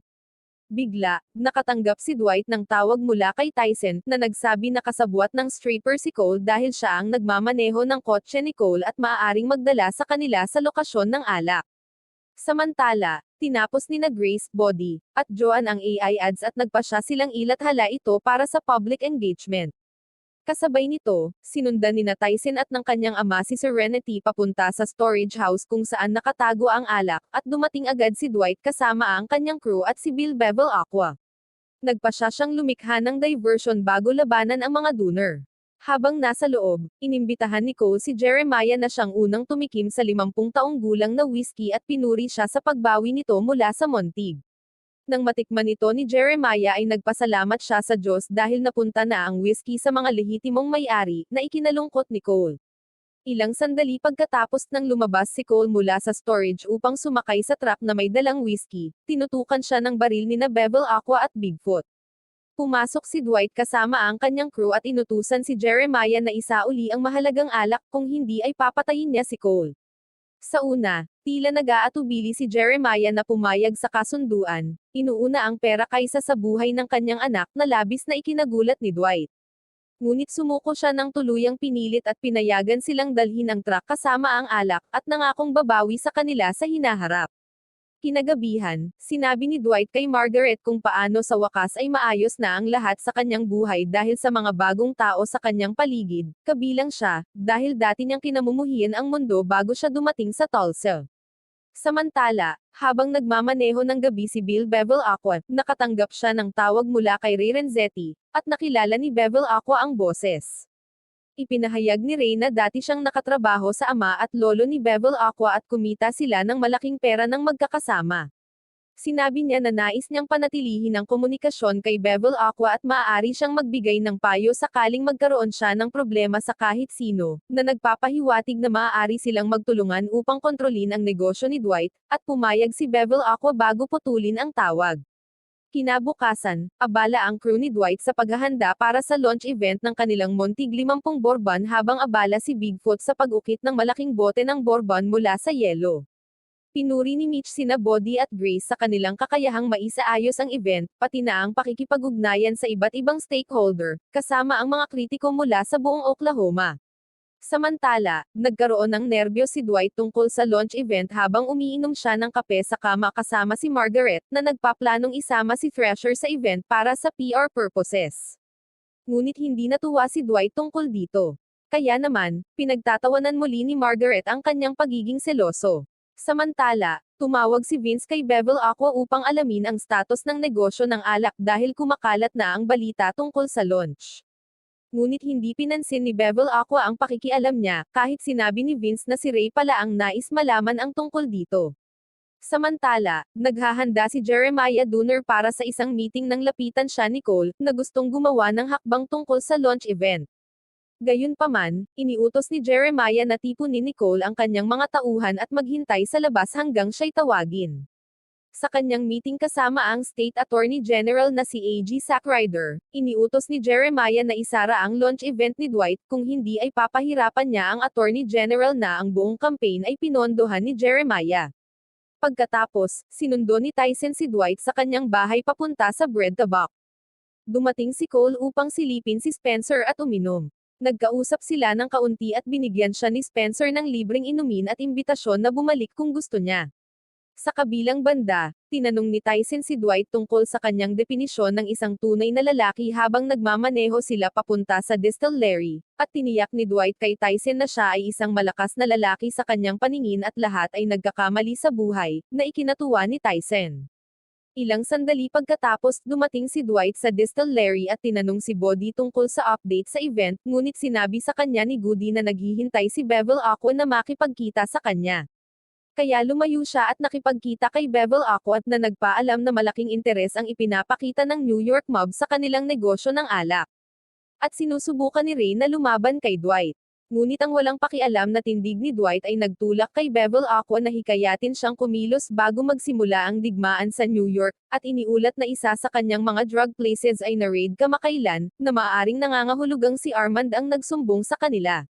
Bigla, nakatanggap si Dwight ng tawag mula kay Tyson, na nagsabi na kasabwat ng stripper si Cole dahil siya ang nagmamaneho ng kotse ni Cole at maaaring magdala sa kanila sa lokasyon ng alak. Samantala, tinapos ni na Grace, Body, at Joan ang AI ads at nagpasya silang ilathala ito para sa public engagement. Kasabay nito, sinundan ni na Tyson at ng kanyang ama si Serenity papunta sa storage house kung saan nakatago ang alak, at dumating agad si Dwight kasama ang kanyang crew at si Bill Bevel Aqua. Nagpasya siyang lumikha ng diversion bago labanan ang mga dooner. Habang nasa loob, inimbitahan ni Cole si Jeremiah na siyang unang tumikim sa 50 taong gulang na whiskey at pinuri siya sa pagbawi nito mula sa Montig. Nang matikman ito ni Jeremiah ay nagpasalamat siya sa Diyos dahil napunta na ang whiskey sa mga lehitimong may-ari, na ikinalungkot ni Cole. Ilang sandali pagkatapos nang lumabas si Cole mula sa storage upang sumakay sa truck na may dalang whiskey, tinutukan siya ng baril ni na Bevel Aqua at Bigfoot. Pumasok si Dwight kasama ang kanyang crew at inutusan si Jeremiah na isauli ang mahalagang alak kung hindi ay papatayin niya si Cole. Sa una, tila nag-aatubili si Jeremiah na pumayag sa kasunduan, inuuna ang pera kaysa sa buhay ng kanyang anak na labis na ikinagulat ni Dwight. Ngunit sumuko siya ng tuluyang pinilit at pinayagan silang dalhin ang truck kasama ang alak, at nangakong babawi sa kanila sa hinaharap. Kinagabihan, sinabi ni Dwight kay Margaret kung paano sa wakas ay maayos na ang lahat sa kanyang buhay dahil sa mga bagong tao sa kanyang paligid, kabilang siya, dahil dati niyang kinamumuhian ang mundo bago siya dumating sa Tulsa. Samantala, habang nagmamaneho ng gabi si Bill Bevel Aqua, nakatanggap siya ng tawag mula kay Ray Renzetti, at nakilala ni Bevel Aqua ang boses. Ipinahayag ni Ray na dati siyang nakatrabaho sa ama at lolo ni Bevel Aqua at kumita sila ng malaking pera ng magkakasama. Sinabi niya na nais niyang panatilihin ang komunikasyon kay Bevel Aqua at maaari siyang magbigay ng payo sakaling magkaroon siya ng problema sa kahit sino, na nagpapahiwatig na maaari silang magtulungan upang kontrolin ang negosyo ni Dwight, at pumayag si Bevel Aqua bago putulin ang tawag. Kinabukasan, abala ang crew ni Dwight sa paghahanda para sa launch event ng kanilang Montig 50 bourbon habang abala si Bigfoot sa pag-ukit ng malaking bote ng bourbon mula sa yelo. Pinuri ni Mitch sina Body at Grace sa kanilang kakayahang maisaayos ang event, pati na ang pakikipag-ugnayan sa iba't ibang stakeholder, kasama ang mga kritiko mula sa buong Oklahoma. Samantala, nagkaroon ng nerbiyos si Dwight tungkol sa launch event habang umiinom siya ng kape sa kama kasama si Margaret, na nagpaplanong isama si Thresher sa event para sa PR purposes. Ngunit hindi natuwa si Dwight tungkol dito. Kaya naman, pinagtatawanan muli ni Margaret ang kanyang pagiging seloso. Samantala, tumawag si Vince kay Bevel Aqua upang alamin ang status ng negosyo ng alak dahil kumakalat na ang balita tungkol sa launch. Ngunit hindi pinansin ni Bevel Aqua ang pakikialam niya, kahit sinabi ni Vince na si Ray pala ang nais malaman ang tungkol dito. Samantala, naghahanda si Jeremiah Dooner para sa isang meeting nang lapitan siya ni Cole, na gustong gumawa ng hakbang tungkol sa launch event. Gayunpaman, iniutos ni Jeremiah na tipunin ni Cole ang kanyang mga tauhan at maghintay sa labas hanggang siya'y tawagin. Sa kanyang meeting kasama ang State Attorney General na si A.G. Sackrider, iniutos ni Jeremiah na isara ang launch event ni Dwight, kung hindi ay papahirapan niya ang Attorney General na ang buong campaign ay pinondohan ni Jeremiah. Pagkatapos, sinundo ni Tyson si Dwight sa kanyang bahay papunta sa Bread Tabak. Dumating si Cole upang silipin si Spencer at uminom. Nagkausap sila ng kaunti at binigyan siya ni Spencer ng libreng inumin at imbitasyon na bumalik kung gusto niya. Sa kabilang banda, tinanong ni Tyson si Dwight tungkol sa kanyang definisyon ng isang tunay na lalaki habang nagmamaneho sila papunta sa distillery, at tiniyak ni Dwight kay Tyson na siya ay isang malakas na lalaki sa kanyang paningin at lahat ay nagkakamali sa buhay, na ikinatuwa ni Tyson. Ilang sandali pagkatapos, dumating si Dwight sa distillery at tinanong si Body tungkol sa update sa event, ngunit sinabi sa kanya ni Goody na naghihintay si Bevel Aqua na makipagkita sa kanya. Kaya lumayo siya at nakipagkita kay Bevel Aqua at na nagpaalam na malaking interes ang ipinapakita ng New York mob sa kanilang negosyo ng alak. At sinusubukan ni Ray na lumaban kay Dwight. Ngunit ang walang pakialam na tindig ni Dwight ay nagtulak kay Bevel Aqua na hikayatin siyang kumilos bago magsimula ang digmaan sa New York, at iniulat na isa sa kanyang mga drug places ay na-raid kamakailan, na maaaring nangangahulugang si Armand ang nagsumbong sa kanila.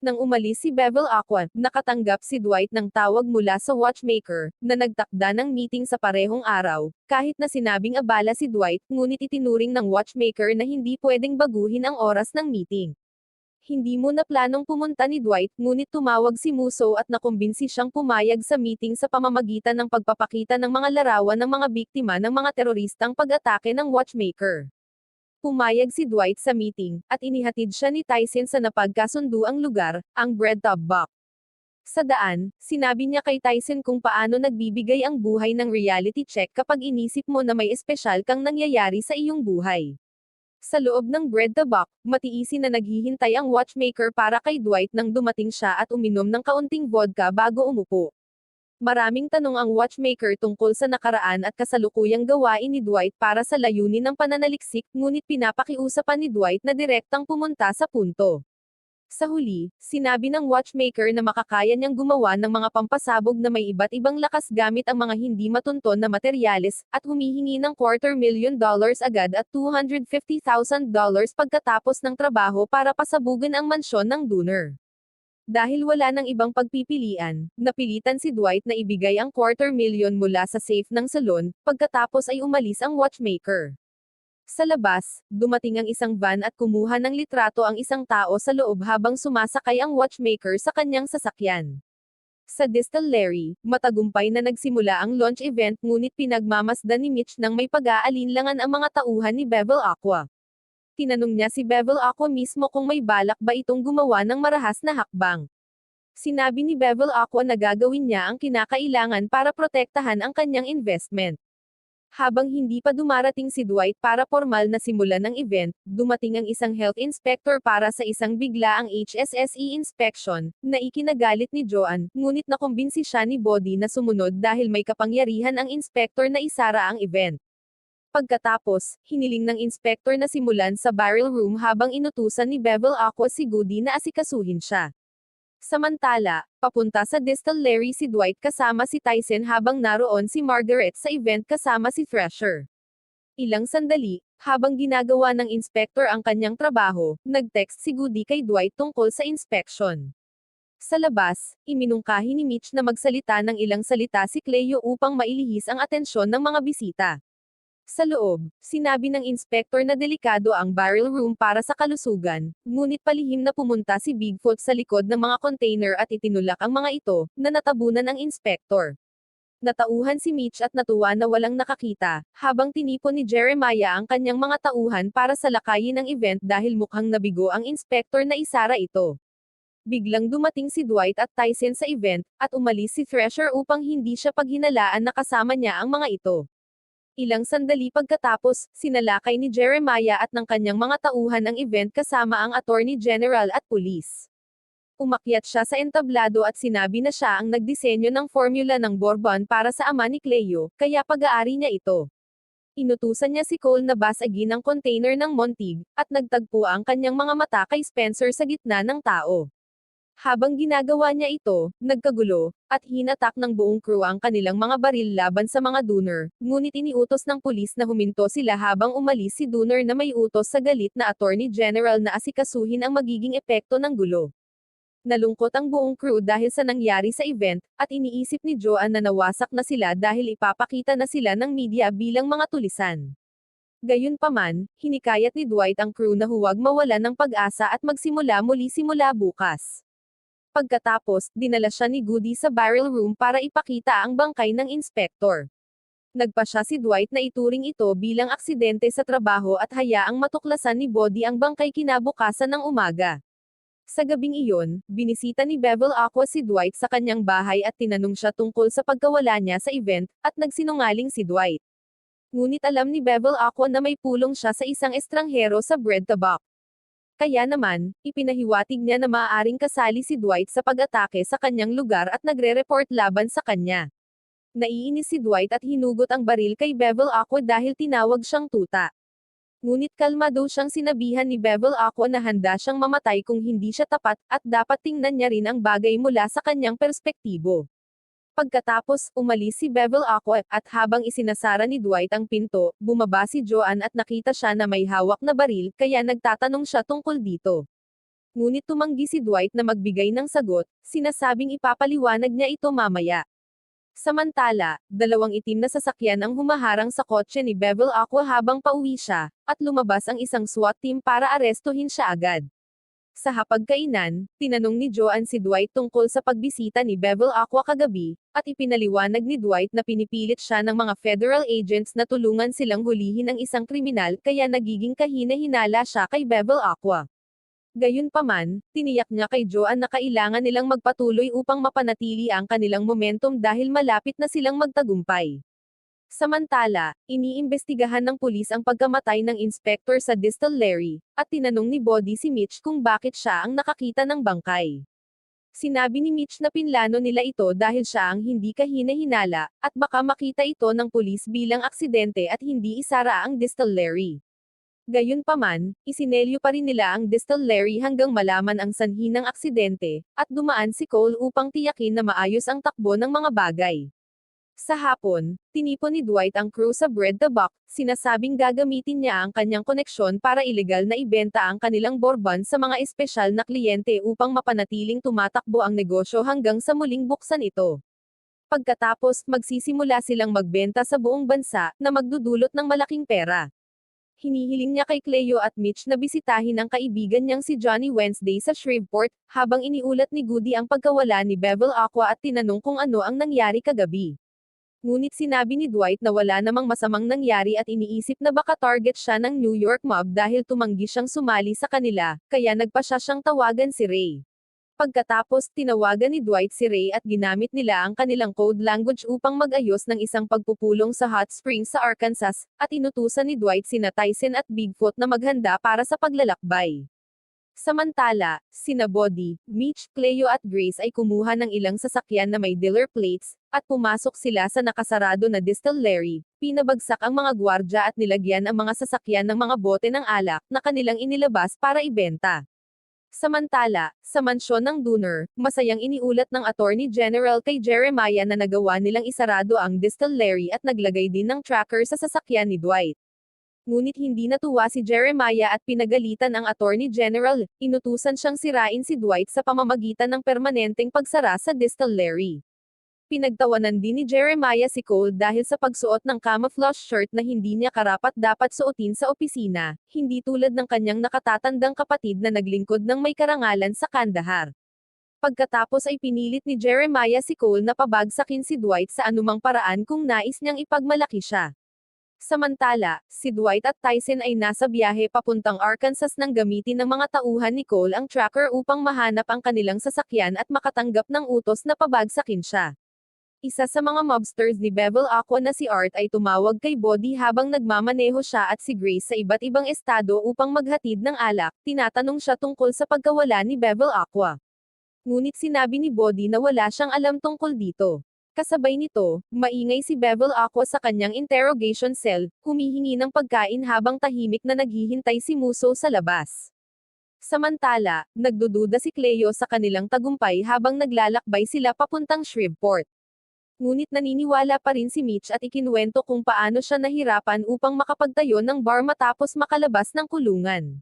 Nang umalis si Bevel Aqua, nakatanggap si Dwight ng tawag mula sa watchmaker, na nagtakda ng meeting sa parehong araw, kahit na sinabing abala si Dwight, ngunit itinuring ng watchmaker na hindi pwedeng baguhin ang oras ng meeting. Hindi mo na planong pumunta ni Dwight, ngunit tumawag si Musso at nakumbinsi siyang pumayag sa meeting sa pamamagitan ng pagpapakita ng mga larawan ng mga biktima ng mga teroristang pag-atake ng watchmaker. Pumayag si Dwight sa meeting, at inihatid siya ni Tyson sa napagkasunduang lugar, ang Bread Tub Box. Sa daan, sinabi niya kay Tyson kung paano nagbibigay ang buhay ng reality check kapag inisip mo na may espesyal kang nangyayari sa iyong buhay. Sa loob ng Bread the Box, matiisin na naghihintay ang watchmaker para kay Dwight nang dumating siya at uminom ng kaunting vodka bago umupo. Maraming tanong ang watchmaker tungkol sa nakaraan at kasalukuyang gawain ni Dwight para sa layunin ng pananaliksik, ngunit pinapakiusapan ni Dwight na direktang pumunta sa punto. Sa huli, sinabi ng watchmaker na makakaya niyang gumawa ng mga pampasabog na may iba't ibang lakas gamit ang mga hindi matunton na materyales, at humihingi ng $250,000 agad at $250,000 pagkatapos ng trabaho para pasabugan ang mansyon ng Dooner. Dahil wala nang ibang pagpipilian, napilitan si Dwight na ibigay ang $250,000 mula sa safe ng salon, pagkatapos ay umalis ang watchmaker. Sa labas, dumating ang isang van at kumuha ng litrato ang isang tao sa loob habang sumasakay ang watchmaker sa kanyang sasakyan. Sa distillery, matagumpay na nagsimula ang launch event ngunit pinagmamasdan ni Mitch nang may pag-aalinlangan ang mga tauhan ni Bevel Aqua. Tinanong niya si Bevel Aqua mismo kung may balak ba itong gumawa ng marahas na hakbang. Sinabi ni Bevel Aqua na gagawin niya ang kinakailangan para protektahan ang kanyang investment. Habang hindi pa dumarating si Dwight para formal na simulan ng event, dumating ang isang health inspector para sa isang biglaang HSSE inspection, na ikinagalit ni Joanne, ngunit nakumbinsi siya ni Body na sumunod dahil may kapangyarihan ang inspector na isara ang event. Pagkatapos, hiniling ng inspector na simulan sa barrel room habang inutusan ni Bevel Aqua si Goody na asikasuhin siya. Samantala, papunta sa distillery si Dwight kasama si Tyson habang naroon si Margaret sa event kasama si Thrasher. Ilang sandali, habang ginagawa ng inspector ang kanyang trabaho, nag-text si Goody kay Dwight tungkol sa inspection. Sa labas, iminungkahi ni Mitch na magsalita ng ilang salita si Cleo upang mailihis ang atensyon ng mga bisita. Sa loob, sinabi ng inspector na delikado ang barrel room para sa kalusugan, ngunit palihim na pumunta si Bigfoot sa likod ng mga container at itinulak ang mga ito, na natabunan ng inspector. Natauhan si Mitch at natuwa na walang nakakita, habang tinipon ni Jeremiah ang kanyang mga tauhan para salakayin ang event dahil mukhang nabigo ang inspector na isara ito. Biglang dumating si Dwight at Tyson sa event, at umalis si Thrasher upang hindi siya paghinalaan na kasama niya ang mga ito. Ilang sandali pagkatapos, sinalakay ni Jeremiah at ng kanyang mga tauhan ang event kasama ang Attorney General at pulis. Umakyat siya sa entablado at sinabi na siya ang nagdisenyo ng formula ng Bourbon para sa ama ni Cleo, kaya pag-aari niya ito. Inutusan niya si Cole na basagin ang container ng Montig, at nagtagpo ang kanyang mga mata kay Spencer sa gitna ng tao. Habang ginagawa niya ito, nagkagulo, at hinatak ng buong crew ang kanilang mga baril laban sa mga Dooner, ngunit iniutos ng pulis na huminto sila habang umalis si Dooner na may utos sa galit na Attorney General na asikasuhin ang magiging epekto ng gulo. Nalungkot ang buong crew dahil sa nangyari sa event, at iniisip ni Joanne na nawasak na sila dahil ipapakita na sila ng media bilang mga tulisan. Gayunpaman, hinikayat ni Dwight ang crew na huwag mawalan ng pag-asa at magsimula muli simula bukas. Pagkatapos, dinala siya ni Goody sa barrel room para ipakita ang bangkay ng inspektor. Nagpa siya si Dwight na ituring ito bilang aksidente sa trabaho at hayaang matuklasan ni Body ang bangkay kinabukasan ng umaga. Sa gabing iyon, binisita ni Bevel Aqua si Dwight sa kanyang bahay at tinanong siya tungkol sa pagkawala niya sa event, at nagsinungaling si Dwight. Ngunit alam ni Bevel Aqua na may pulong siya sa isang estranghero sa bread tabak. Kaya naman, ipinahiwatig niya na maaaring kasali si Dwight sa pag-atake sa kanyang lugar at nagre-report laban sa kanya. Naiinis si Dwight at hinugot ang baril kay Bevel Aqua dahil tinawag siyang tuta. Ngunit kalmado siyang sinabihan ni Bevel Aqua na handa siyang mamatay kung hindi siya tapat, at dapat tingnan niya rin ang bagay mula sa kanyang perspektibo. Pagkatapos, umalis si Bevel Aqua, at habang isinasara ni Dwight ang pinto, bumaba si Joanne at nakita siya na may hawak na baril, kaya nagtatanong siya tungkol dito. Ngunit tumanggi si Dwight na magbigay ng sagot, sinasabing ipapaliwanag niya ito mamaya. Samantala, dalawang itim na sasakyan ang humaharang sa kotse ni Bevel Aqua habang pauwi siya, at lumabas ang isang SWAT team para arestuhin siya agad. Sa hapagkainan, tinanong ni Joanne si Dwight tungkol sa pagbisita ni Bevel Aqua kagabi, at ipinaliwanag ni Dwight na pinipilit siya ng mga federal agents na tulungan silang hulihin ang isang kriminal kaya nagiging kahina-hinala siya kay Bevel Aqua. Gayunpaman, tiniyak niya kay Joanne na kailangan nilang magpatuloy upang mapanatili ang kanilang momentum dahil malapit na silang magtagumpay. Samantala, iniimbestigahan ng pulis ang pagkamatay ng inspektor sa distillery, at tinanong ni Bodhi si Mitch kung bakit siya ang nakakita ng bangkay. Sinabi ni Mitch na pinlano nila ito dahil siya ang hindi kahina-hinala, at baka makita ito ng pulis bilang aksidente at hindi isara ang distillery. Gayunpaman, isinelyo pa rin nila ang distillery hanggang malaman ang sanhi ng aksidente, at dumaan si Cole upang tiyakin na maayos ang takbo ng mga bagay. Sa hapon, tinipon ni Dwight ang crew sa bread tabak, sinasabing gagamitin niya ang kanyang koneksyon para ilegal na ibenta ang kanilang bourbon sa mga espesyal na kliyente upang mapanatiling tumatakbo ang negosyo hanggang sa muling buksan ito. Pagkatapos, magsisimula silang magbenta sa buong bansa, na magdudulot ng malaking pera. Hinihiling niya kay Cleo at Mitch na bisitahin ang kaibigan niyang si Johnny Wednesday sa Shreveport, habang iniulat ni Goody ang pagkawala ni Bevel Aqua at tinanong kung ano ang nangyari kagabi. Ngunit sinabi ni Dwight na wala namang masamang nangyari at iniisip na baka target siya ng New York mob dahil tumanggi siyang sumali sa kanila, kaya nagpa siya siyang tawagan si Ray. Pagkatapos, tinawagan ni Dwight si Ray at ginamit nila ang kanilang code language upang mag-ayos ng isang pagpupulong sa Hot Springs sa Arkansas, at inutusan ni Dwight sina Tyson at Bigfoot na maghanda para sa paglalakbay. Samantala, sina Bodhi, Mitch, Cleo at Grace ay kumuha ng ilang sasakyan na may dealer plates, at pumasok sila sa nakasarado na distillery, pinabagsak ang mga gwardya at nilagyan ang mga sasakyan ng mga bote ng alak na kanilang inilabas para ibenta. Samantala, sa mansyon ng Dooner, masayang iniulat ng Attorney General kay Jeremiah na nagawa nilang isarado ang distillery at naglagay din ng tracker sa sasakyan ni Dwight. Ngunit hindi natuwa si Jeremiah at pinagalitan ang Attorney General, inutusan siyang sirain si Dwight sa pamamagitan ng permanenteng pagsara sa distillery. Pinagtawanan din ni Jeremiah si Cole dahil sa pagsuot ng camouflage shirt na hindi niya karapat-dapat suotin sa opisina, hindi tulad ng kanyang nakatatandang kapatid na naglingkod ng may karangalan sa Kandahar. Pagkatapos ay pinilit ni Jeremiah si Cole na pabagsakin si Dwight sa anumang paraan kung nais niyang ipagmalaki siya. Samantala, si Dwight at Tyson ay nasa biyahe papuntang Arkansas nang gamitin ng mga tauhan ni Cole ang tracker upang mahanap ang kanilang sasakyan at makatanggap ng utos na pabagsakin siya. Isa sa mga mobsters ni Bevel Aqua na si Art ay tumawag kay Bodhi habang nagmamaneho siya at si Grace sa iba't ibang estado upang maghatid ng alak, tinatanong siya tungkol sa pagkawala ni Bevel Aqua. Ngunit sinabi ni Bodhi na wala siyang alam tungkol dito. Kasabay nito, maingay si Bevel Aqua sa kanyang interrogation cell, humihingi ng pagkain habang tahimik na naghihintay si Musso sa labas. Samantala, nagdududa si Cleo sa kanilang tagumpay habang naglalakbay sila papuntang Shreveport. Ngunit naniniwala pa rin si Mitch at ikinuwento kung paano siya nahirapan upang makapagtayo ng bar matapos makalabas ng kulungan.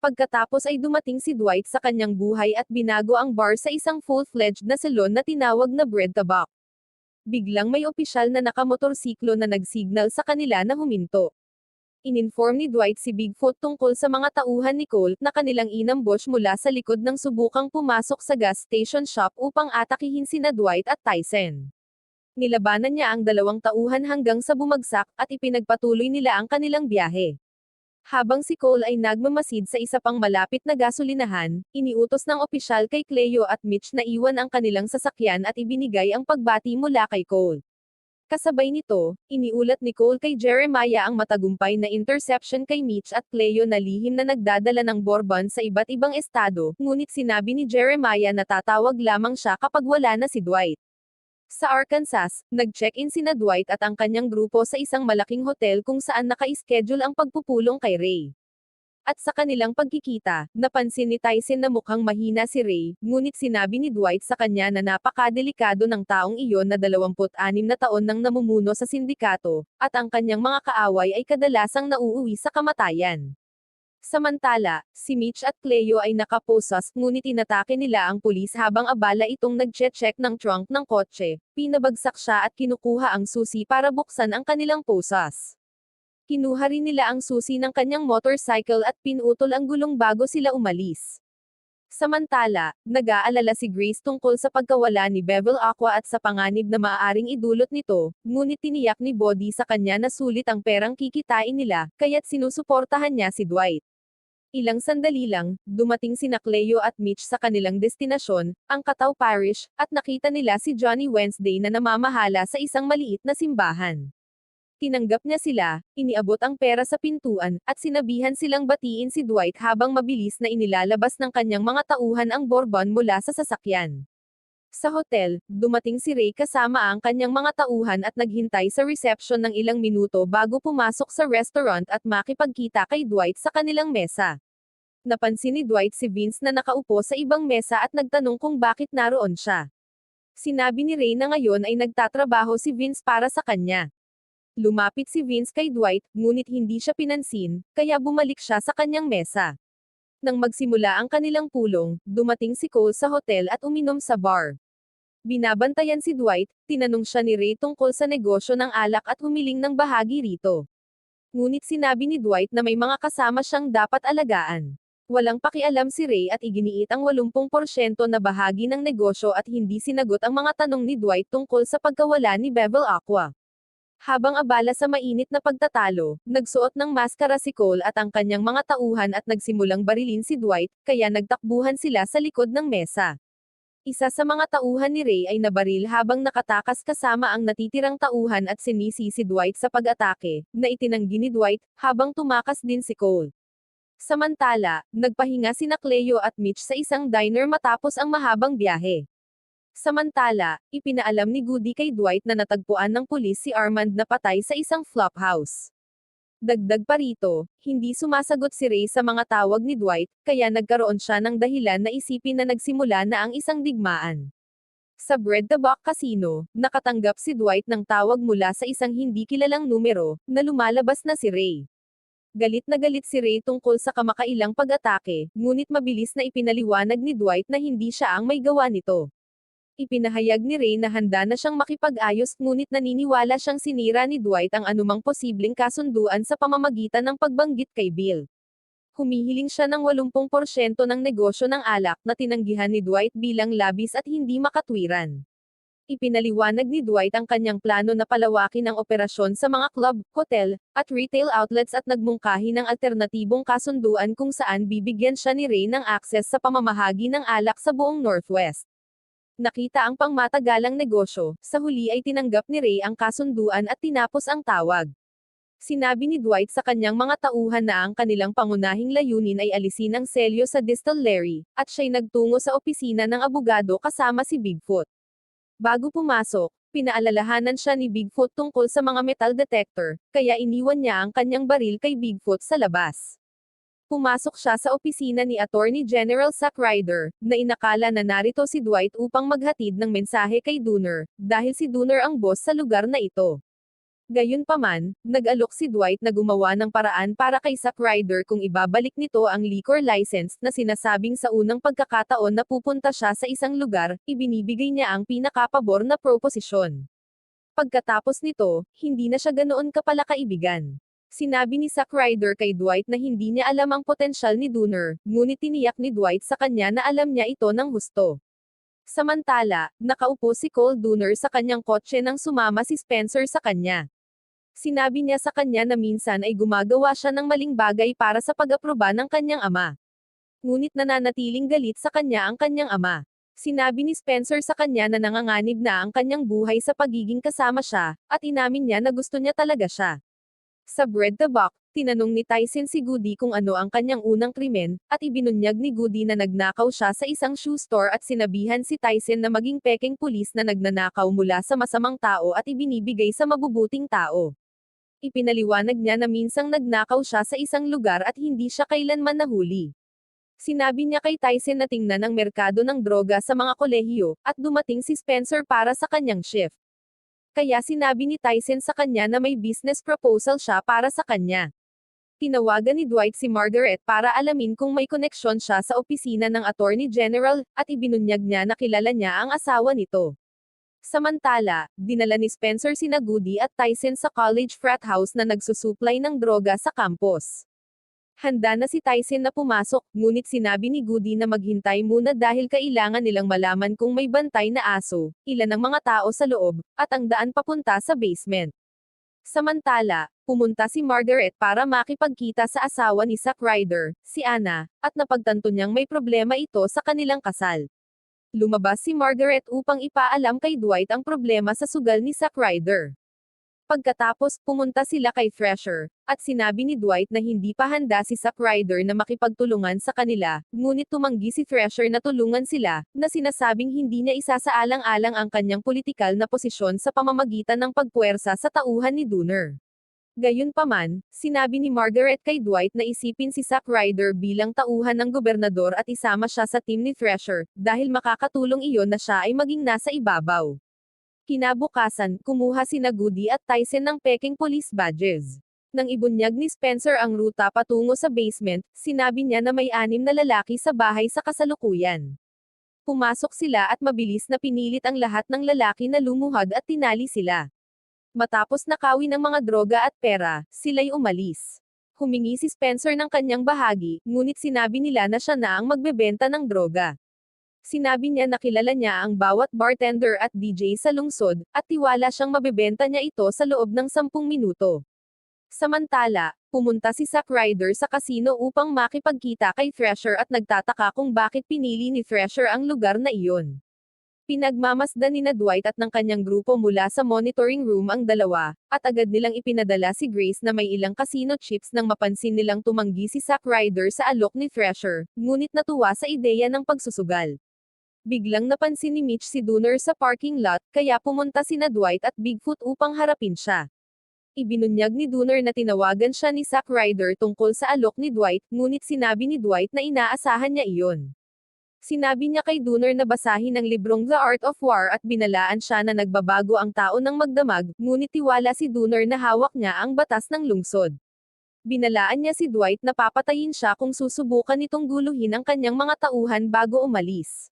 Pagkatapos ay dumating si Dwight sa kanyang buhay at binago ang bar sa isang full-fledged na salon na tinawag na Bread Tabak. Biglang may opisyal na nakamotorsiklo na nagsignal sa kanila na huminto. Ininform ni Dwight si Bigfoot tungkol sa mga tauhan ni Cole na kanilang inambush mula sa likod ng subukang pumasok sa gas station shop upang atakihin sina Dwight at Tyson. Nilabanan niya ang dalawang tauhan hanggang sa bumagsak at ipinagpatuloy nila ang kanilang biyahe. Habang si Cole ay nagmamasid sa isa pang malapit na gasolinahan, iniutos ng opisyal kay Cleo at Mitch na iwan ang kanilang sasakyan at ibinigay ang pagbati mula kay Cole. Kasabay nito, iniulat ni Cole kay Jeremiah ang matagumpay na interception kay Mitch at Cleo na lihim na nagdadala ng Bourbon sa iba't ibang estado, ngunit sinabi ni Jeremiah na tatawag lamang siya kapag wala na si Dwight. Sa Arkansas, nag-check-in sina Dwight at ang kanyang grupo sa isang malaking hotel kung saan naka-schedule ang pagpupulong kay Ray. At sa kanilang pagkikita, napansin ni Tyson na mukhang mahina si Ray, ngunit sinabi ni Dwight sa kanya na napakadelikado ng taong iyon na 26 na taon nang namumuno sa sindikato, at ang kanyang mga kaaway ay kadalasang nauuwi sa kamatayan. Samantala, si Mitch at Cleo ay nakaposas, ngunit inatake nila ang pulis habang abala itong nagche-check ng trunk ng kotse, pinabagsak siya at kinukuha ang susi para buksan ang kanilang posas. Kinuha rin nila ang susi ng kanyang motorcycle at pinutol ang gulong bago sila umalis. Samantala, nag-aalala si Grace tungkol sa pagkawala ni Bevel Aqua at sa panganib na maaaring idulot nito, ngunit tiniyak ni Bodhi sa kanya na sulit ang perang kikitain nila, kaya't sinusuportahan niya si Dwight. Ilang sandali lang, dumating sina Cleo at Mitch sa kanilang destinasyon, ang Cataw Parish, at nakita nila si Johnny Wednesday na namamahala sa isang maliit na simbahan. Tinanggap niya sila, iniabot ang pera sa pintuan, at sinabihan silang batiin si Dwight habang mabilis na inilalabas ng kanyang mga tauhan ang Bourbon mula sa sasakyan. Sa hotel, dumating si Ray kasama ang kanyang mga tauhan at naghintay sa reception ng ilang minuto bago pumasok sa restaurant at makipagkita kay Dwight sa kanilang mesa. Napansin ni Dwight si Vince na nakaupo sa ibang mesa at nagtanong kung bakit naroon siya. Sinabi ni Ray na ngayon ay nagtatrabaho si Vince para sa kanya. Lumapit si Vince kay Dwight, ngunit hindi siya pinansin, kaya bumalik siya sa kanyang mesa. Nang magsimula ang kanilang pulong, dumating si Cole sa hotel at uminom sa bar. Binabantayan si Dwight, tinanong siya ni Ray tungkol sa negosyo ng alak at humiling ng bahagi rito. Ngunit sinabi ni Dwight na may mga kasama siyang dapat alagaan. Walang pakialam si Ray at iginiit ang 80% na bahagi ng negosyo at hindi sinagot ang mga tanong ni Dwight tungkol sa pagkawala ni Bevel Aqua. Habang abala sa mainit na pagtatalo, nagsuot ng maskara si Cole at ang kanyang mga tauhan at nagsimulang barilin si Dwight, kaya nagtakbuhan sila sa likod ng mesa. Isa sa mga tauhan ni Ray ay nabaril habang nakatakas kasama ang natitirang tauhan at sinisi si Dwight sa pag-atake, na itinanggi ni Dwight, habang tumakas din si Cole. Samantala, nagpahinga sina Cleo at Mitch sa isang diner matapos ang mahabang biyahe. Samantala, ipinaalam ni Goody kay Dwight na natagpuan ng pulis si Armand na patay sa isang flophouse. Dagdag pa rito, hindi sumasagot si Ray sa mga tawag ni Dwight, kaya nagkaroon siya ng dahilan na isipin na nagsimula na ang isang digmaan. Sa Bread the Buck Casino, nakatanggap si Dwight ng tawag mula sa isang hindi kilalang numero, na lumalabas na si Ray. Galit na galit si Ray tungkol sa kamakailang pag-atake, ngunit mabilis na ipinaliwanag ni Dwight na hindi siya ang may gawa nito. Ipinahayag ni Ray na handa na siyang makipag-ayos ngunit naniniwala siyang sinira ni Dwight ang anumang posibleng kasunduan sa pamamagitan ng pagbanggit kay Bill. Humihiling siya ng 80% ng negosyo ng alak na tinanggihan ni Dwight bilang labis at hindi makatwiran. Ipinaliwanag ni Dwight ang kanyang plano na palawakin ang operasyon sa mga club, hotel, at retail outlets at nagmungkahi ng alternatibong kasunduan kung saan bibigyan siya ni Ray ng akses sa pamamahagi ng alak sa buong Northwest. Nakita ang pangmatagalang negosyo, sa huli ay tinanggap ni Ray ang kasunduan at tinapos ang tawag. Sinabi ni Dwight sa kanyang mga tauhan na ang kanilang pangunahing layunin ay alisin ang selyo sa distillery, at siya'y nagtungo sa opisina ng abogado kasama si Bigfoot. Bago pumasok, pinaalalahanan siya ni Bigfoot tungkol sa mga metal detector, kaya iniwan niya ang kanyang baril kay Bigfoot sa labas. Pumasok siya sa opisina ni Attorney General Zack Ryder, na inakala na narito si Dwight upang maghatid ng mensahe kay Dooner, dahil si Dooner ang boss sa lugar na ito. Gayunpaman, nag-alok si Dwight na gumawa ng paraan para kay Zack Ryder kung ibabalik nito ang liquor license na sinasabing sa unang pagkakataon na pupunta siya sa isang lugar, ibinibigay niya ang pinakapabor na proposisyon. Pagkatapos nito, hindi na siya ganoon kapalakaibigan. Sinabi ni Zack Ryder kay Dwight na hindi niya alam ang potensyal ni Dooner, ngunit tiniyak ni Dwight sa kanya na alam niya ito ng husto. Samantala, nakaupo si Cole Dooner sa kanyang kotse nang sumama si Spencer sa kanya. Sinabi niya sa kanya na minsan ay gumagawa siya ng maling bagay para sa pag-aproba ng kanyang ama. Ngunit nananatiling galit sa kanya ang kanyang ama. Sinabi ni Spencer sa kanya na nanganganib na ang kanyang buhay sa pagiging kasama siya, at inamin niya na gusto niya talaga siya. Sa Bread the Buck, tinanong ni Tyson si Goody kung ano ang kanyang unang krimen, at ibinunyag ni Goody na nagnakaw siya sa isang shoe store at sinabihan si Tyson na maging pekeng pulis na nagnanakaw mula sa masamang tao at ibinibigay sa mabubuting tao. Ipinaliwanag niya na minsang nagnakaw siya sa isang lugar at hindi siya kailanman nahuli. Sinabi niya kay Tyson na tingnan ang merkado ng droga sa mga kolehiyo, at dumating si Spencer para sa kanyang shift. Kaya sinabi ni Tyson sa kanya na may business proposal siya para sa kanya. Tinawagan ni Dwight si Margaret para alamin kung may koneksyon siya sa opisina ng Attorney General, at ibinunyag niya na kilala niya ang asawa nito. Samantala, dinala ni Spencer sina Goody at Tyson sa college frat house na nagsusupply ng droga sa campus. Handa na si Tyson na pumasok, ngunit sinabi ni Goody na maghintay muna dahil kailangan nilang malaman kung may bantay na aso, ilan ang mga tao sa loob, at ang daan papunta sa basement. Samantala, pumunta si Margaret para makipagkita sa asawa ni Zack Ryder, si Anna, at napagtanto niyang may problema ito sa kanilang kasal. Lumabas si Margaret upang ipaalam kay Dwight ang problema sa sugal ni Zack Ryder. Pagkatapos, pumunta sila kay Thresher, at sinabi ni Dwight na hindi pa handa si Zack Ryder na makipagtulungan sa kanila, ngunit tumanggi si Thresher na tulungan sila, na sinasabing hindi niya isasaalang-alang ang kanyang politikal na posisyon sa pamamagitan ng pagpuwersa sa tauhan ni Dooner. Gayunpaman, sinabi ni Margaret kay Dwight na isipin si Zack Ryder bilang tauhan ng gobernador at isama siya sa team ni Thresher, dahil makakatulong iyon na siya ay maging nasa ibabaw. Kinabukasan, kumuha sina Goody at Tyson ng peking police badges. Nang ibunyag ni Spencer ang ruta patungo sa basement, sinabi niya na may 6 na lalaki sa bahay sa kasalukuyan. Pumasok sila at mabilis na pinilit ang lahat ng lalaki na lumuhad at tinali sila. Matapos nakawin ang mga droga at pera, sila'y umalis. Humingi si Spencer ng kanyang bahagi, ngunit sinabi nila na siya na ang magbebenta ng droga. Sinabi niya na kilala niya ang bawat bartender at DJ sa lungsod, at tiwala siyang mabebenta niya ito sa loob ng 10 minuto. Samantala, pumunta si Zack Ryder sa casino upang makipagkita kay Thresher at nagtataka kung bakit pinili ni Thresher ang lugar na iyon. Pinagmamasdan ni Dwight at ng kanyang grupo mula sa monitoring room ang dalawa, at agad nilang ipinadala si Grace na may ilang casino chips nang mapansin nilang tumanggi si Zack Ryder sa alok ni Thresher, ngunit natuwa sa ideya ng pagsusugal. Biglang napansin ni Mitch si Dooner sa parking lot, kaya pumunta sina Dwight at Bigfoot upang harapin siya. Ibinunyag ni Dooner na tinawagan siya ni Zack Ryder tungkol sa alok ni Dwight, ngunit sinabi ni Dwight na inaasahan niya iyon. Sinabi niya kay Dooner na basahin ang librong The Art of War at binalaan siya na nagbabago ang tao ng magdamag, ngunit tiwala si Dooner na hawak niya ang batas ng lungsod. Binalaan niya si Dwight na papatayin siya kung susubukan nitong guluhin ang kanyang mga tauhan bago umalis.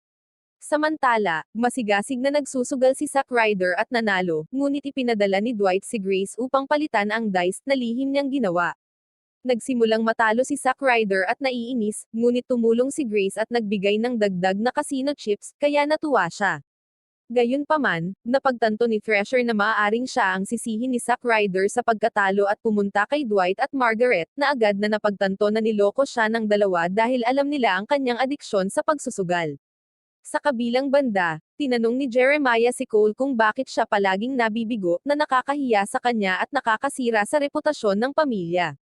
Samantala, masigasig na nagsusugal si Zack Ryder at nanalo, ngunit ipinadala ni Dwight si Grace upang palitan ang dice na lihim niyang ginawa. Nagsimulang matalo si Zack Ryder at naiinis, ngunit tumulong si Grace at nagbigay ng dagdag na casino chips, kaya natuwa siya. Gayunpaman, napagtanto ni Thresher na maaaring siya ang sisihin ni Zack Ryder sa pagkatalo at pumunta kay Dwight at Margaret, na agad na napagtanto na niloko siya ng dalawa dahil alam nila ang kanyang adiksyon sa pagsusugal. Sa kabilang banda, tinanong ni Jeremiah si Cole kung bakit siya palaging nabibigo, na nakakahiya sa kanya at nakakasira sa reputasyon ng pamilya.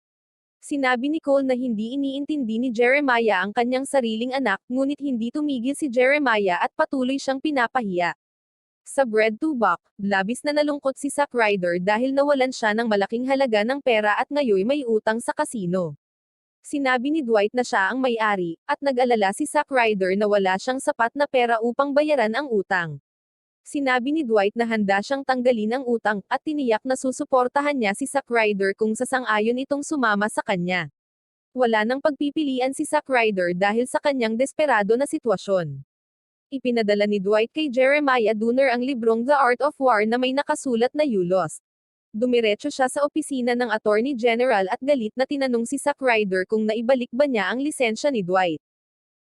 Sinabi ni Cole na hindi iniintindi ni Jeremiah ang kanyang sariling anak, ngunit hindi tumigil si Jeremiah at patuloy siyang pinapahiya. Sa Bread to Buck, labis na nalungkot si Zack Ryder dahil nawalan siya ng malaking halaga ng pera at ngayon may utang sa kasino. Sinabi ni Dwight na siya ang may-ari, at nag-alala si Zack Ryder na wala siyang sapat na pera upang bayaran ang utang. Sinabi ni Dwight na handa siyang tanggalin ang utang, at tiniyak na susuportahan niya si Zack Ryder kung sasang-ayon itong sumama sa kanya. Wala nang pagpipilian si Zack Ryder dahil sa kanyang desperado na sitwasyon. Ipinadala ni Dwight kay Jeremiah Dooner ang librong The Art of War na may nakasulat na "You Lost." Dumiretso siya sa opisina ng Attorney General at galit na tinanong si Zack Ryder kung naibalik ba niya ang lisensya ni Dwight.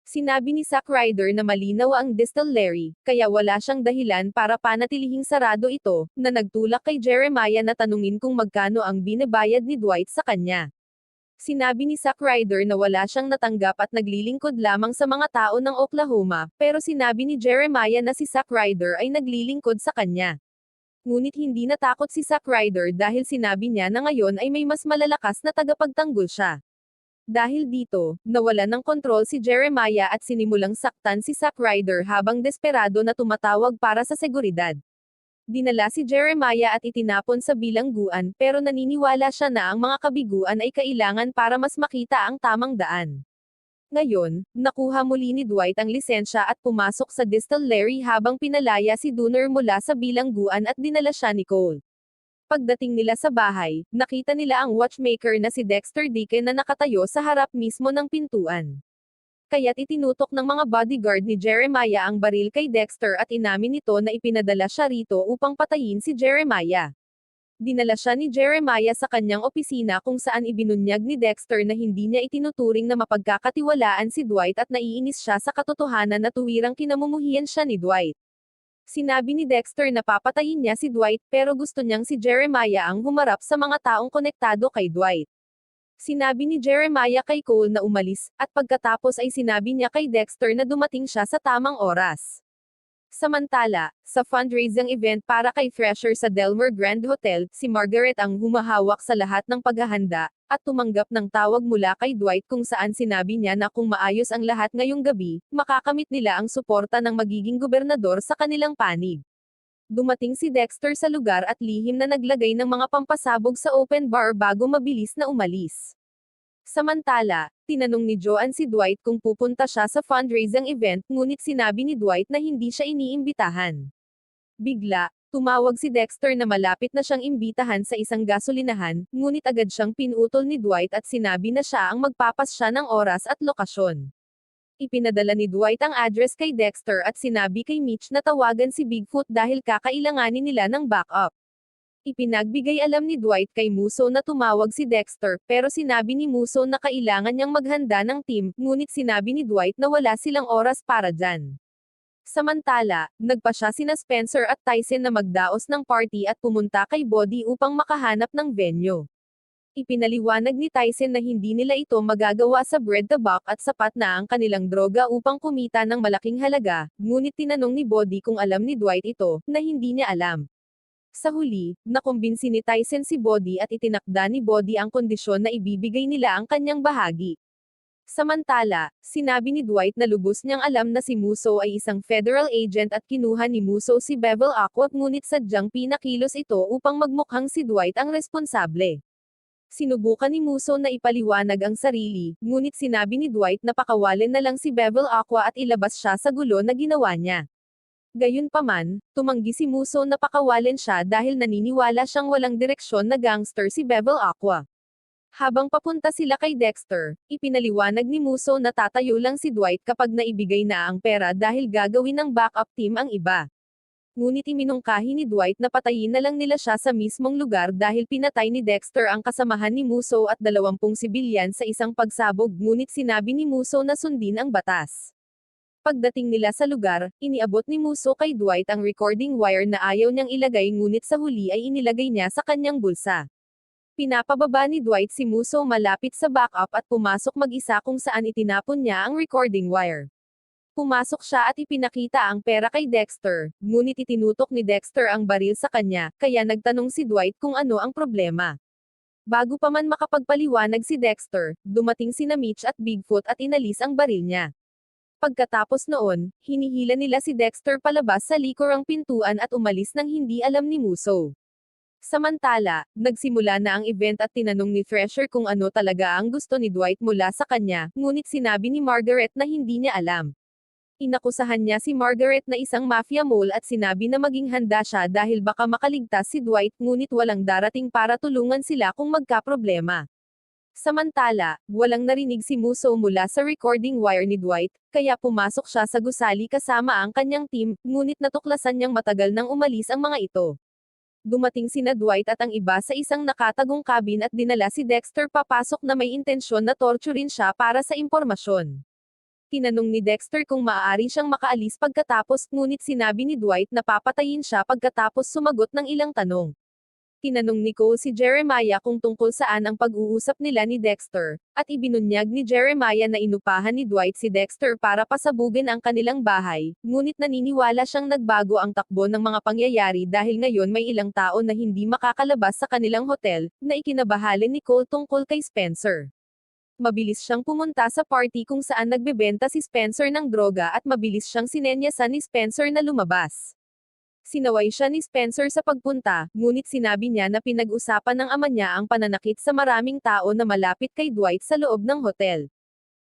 Sinabi ni Zack Ryder na malinaw ang distillery, kaya wala siyang dahilan para panatilihing sarado ito, na nagtulak kay Jeremiah na tanungin kung magkano ang binabayad ni Dwight sa kanya. Sinabi ni Zack Ryder na wala siyang natanggap at naglilingkod lamang sa mga tao ng Oklahoma, pero sinabi ni Jeremiah na si Zack Ryder ay naglilingkod sa kanya. Ngunit hindi natakot si Zack Ryder dahil sinabi niya na ngayon ay may mas malalakas na tagapagtanggol siya. Dahil dito, nawalan ng kontrol si Jeremiah at sinimulang saktan si Zack Ryder habang desperado na tumatawag para sa seguridad. Dinala si Jeremiah at itinapon sa bilangguan pero naniniwala siya na ang mga kabiguan ay kailangan para mas makita ang tamang daan. Ngayon, nakuha muli ni Dwight ang lisensya at pumasok sa distillery habang pinalaya si Dooner mula sa bilangguan at dinala siya ni Cole. Pagdating nila sa bahay, nakita nila ang watchmaker na si Dexter Deacon na nakatayo sa harap mismo ng pintuan. Kaya't itinutok ng mga bodyguard ni Jeremiah ang baril kay Dexter at inamin nito na ipinadala siya rito upang patayin si Jeremiah. Dinala siya ni Jeremiah sa kanyang opisina kung saan ibinunyag ni Dexter na hindi niya itinuturing na mapagkakatiwalaan si Dwight at naiinis siya sa katotohanan na tuwirang kinamumuhian siya ni Dwight. Sinabi ni Dexter na papatayin niya si Dwight pero gusto niyang si Jeremiah ang humarap sa mga taong konektado kay Dwight. Sinabi ni Jeremiah kay Cole na umalis, at pagkatapos ay sinabi niya kay Dexter na dumating siya sa tamang oras. Samantala, sa fundraising event para kay Thresher sa Delmar Grand Hotel, si Margaret ang humahawak sa lahat ng paghahanda, at tumanggap ng tawag mula kay Dwight kung saan sinabi niya na kung maayos ang lahat ngayong gabi, makakamit nila ang suporta ng magiging gobernador sa kanilang panig. Dumating si Dexter sa lugar at lihim na naglagay ng mga pampasabog sa open bar bago mabilis na umalis. Samantala, tinanong ni Joanne si Dwight kung pupunta siya sa fundraising event, ngunit sinabi ni Dwight na hindi siya iniimbitahan. Bigla, tumawag si Dexter na malapit na siyang imbitahan sa isang gasolinahan, ngunit agad siyang pinutol ni Dwight at sinabi na siya ang magpapasya ng oras at lokasyon. Ipinadala ni Dwight ang address kay Dexter at sinabi kay Mitch na tawagan si Bigfoot dahil kakailanganin nila ng backup. Ipinagbigay alam ni Dwight kay Musso na tumawag si Dexter, pero sinabi ni Musso na kailangan niyang maghanda ng team, ngunit sinabi ni Dwight na wala silang oras para dyan. Samantala, nagpa siya sina Spencer at Tyson na magdaos ng party at pumunta kay Bodhi upang makahanap ng venue. Ipinaliwanag ni Tyson na hindi nila ito magagawa sa bread tabak at sapat na ang kanilang droga upang kumita ng malaking halaga, ngunit tinanong ni Bodhi kung alam ni Dwight ito, na hindi niya alam. Sa huli, nakumbinsi ni Tyson si Bodhi at itinakda ni Bodhi ang kondisyon na ibibigay nila ang kanyang bahagi. Samantala, sinabi ni Dwight na lubos niyang alam na si Musso ay isang federal agent at kinuha ni Musso si Bevel Aqua ngunit sadyang pinakilos ito upang magmukhang si Dwight ang responsable. Sinubukan ni Musso na ipaliwanag ang sarili, ngunit sinabi ni Dwight na pakawalin na lang si Bevel Aqua at ilabas siya sa gulo na ginawa niya. Gayunpaman, tumanggi si Musso na pakawalin siya dahil naniniwala siyang walang direksyon na gangster si Bevel Aqua. Habang papunta sila kay Dexter, ipinaliwanag ni Musso na tatayo lang si Dwight kapag naibigay na ang pera dahil gagawin ng backup team ang iba. Ngunit iminungkahi ni Dwight na patayin na lang nila siya sa mismong lugar dahil pinatay ni Dexter ang kasamahan ni Musso at 20 sibilyan sa isang pagsabog ngunit sinabi ni Musso na sundin ang batas. Pagdating nila sa lugar, iniabot ni Musso kay Dwight ang recording wire na ayaw niyang ilagay ngunit sa huli ay inilagay niya sa kanyang bulsa. Pinapababa ni Dwight si Musso malapit sa backup at pumasok mag-isa kung saan itinapon niya ang recording wire. Pumasok siya at ipinakita ang pera kay Dexter, ngunit itinutok ni Dexter ang baril sa kanya, kaya nagtanong si Dwight kung ano ang problema. Bago pa man makapagpaliwanag si Dexter, dumating sina Mitch at Bigfoot at inalis ang baril niya. Pagkatapos noon, hinihila nila si Dexter palabas sa likurang pintuan at umalis nang hindi alam ni Musso. Samantala, nagsimula na ang event at tinanong ni Thresher kung ano talaga ang gusto ni Dwight mula sa kanya, ngunit sinabi ni Margaret na hindi niya alam. Inakusahan niya si Margaret na isang mafia mole at sinabi na maging handa siya dahil baka makaligtas si Dwight ngunit walang darating para tulungan sila kung magkaproblema. Samantala, walang narinig si Musso mula sa recording wire ni Dwight, kaya pumasok siya sa gusali kasama ang kanyang team, ngunit natuklasan niyang matagal nang umalis ang mga ito. Dumating sina Dwight at ang iba sa isang nakatagong cabin at dinala si Dexter papasok na may intensyon na torturin siya para sa impormasyon. Tinanong ni Dexter kung maaari siyang makaalis pagkatapos, ngunit sinabi ni Dwight na papatayin siya pagkatapos sumagot ng ilang tanong. Tinanong ni Cole si Jeremiah kung tungkol saan ang pag-uusap nila ni Dexter, at ibinunyag ni Jeremiah na inupahan ni Dwight si Dexter para pasabugin ang kanilang bahay, ngunit naniniwala siyang nagbago ang takbo ng mga pangyayari dahil ngayon may ilang tao na hindi makakalabas sa kanilang hotel, na ikinabahalin ni Cole tungkol kay Spencer. Mabilis siyang pumunta sa party kung saan nagbebenta si Spencer ng droga at mabilis siyang sinenyasan ni Spencer na lumabas. Sinaway siya ni Spencer sa pagpunta, ngunit sinabi niya na pinag-usapan ng ama niya ang pananakit sa maraming tao na malapit kay Dwight sa loob ng hotel.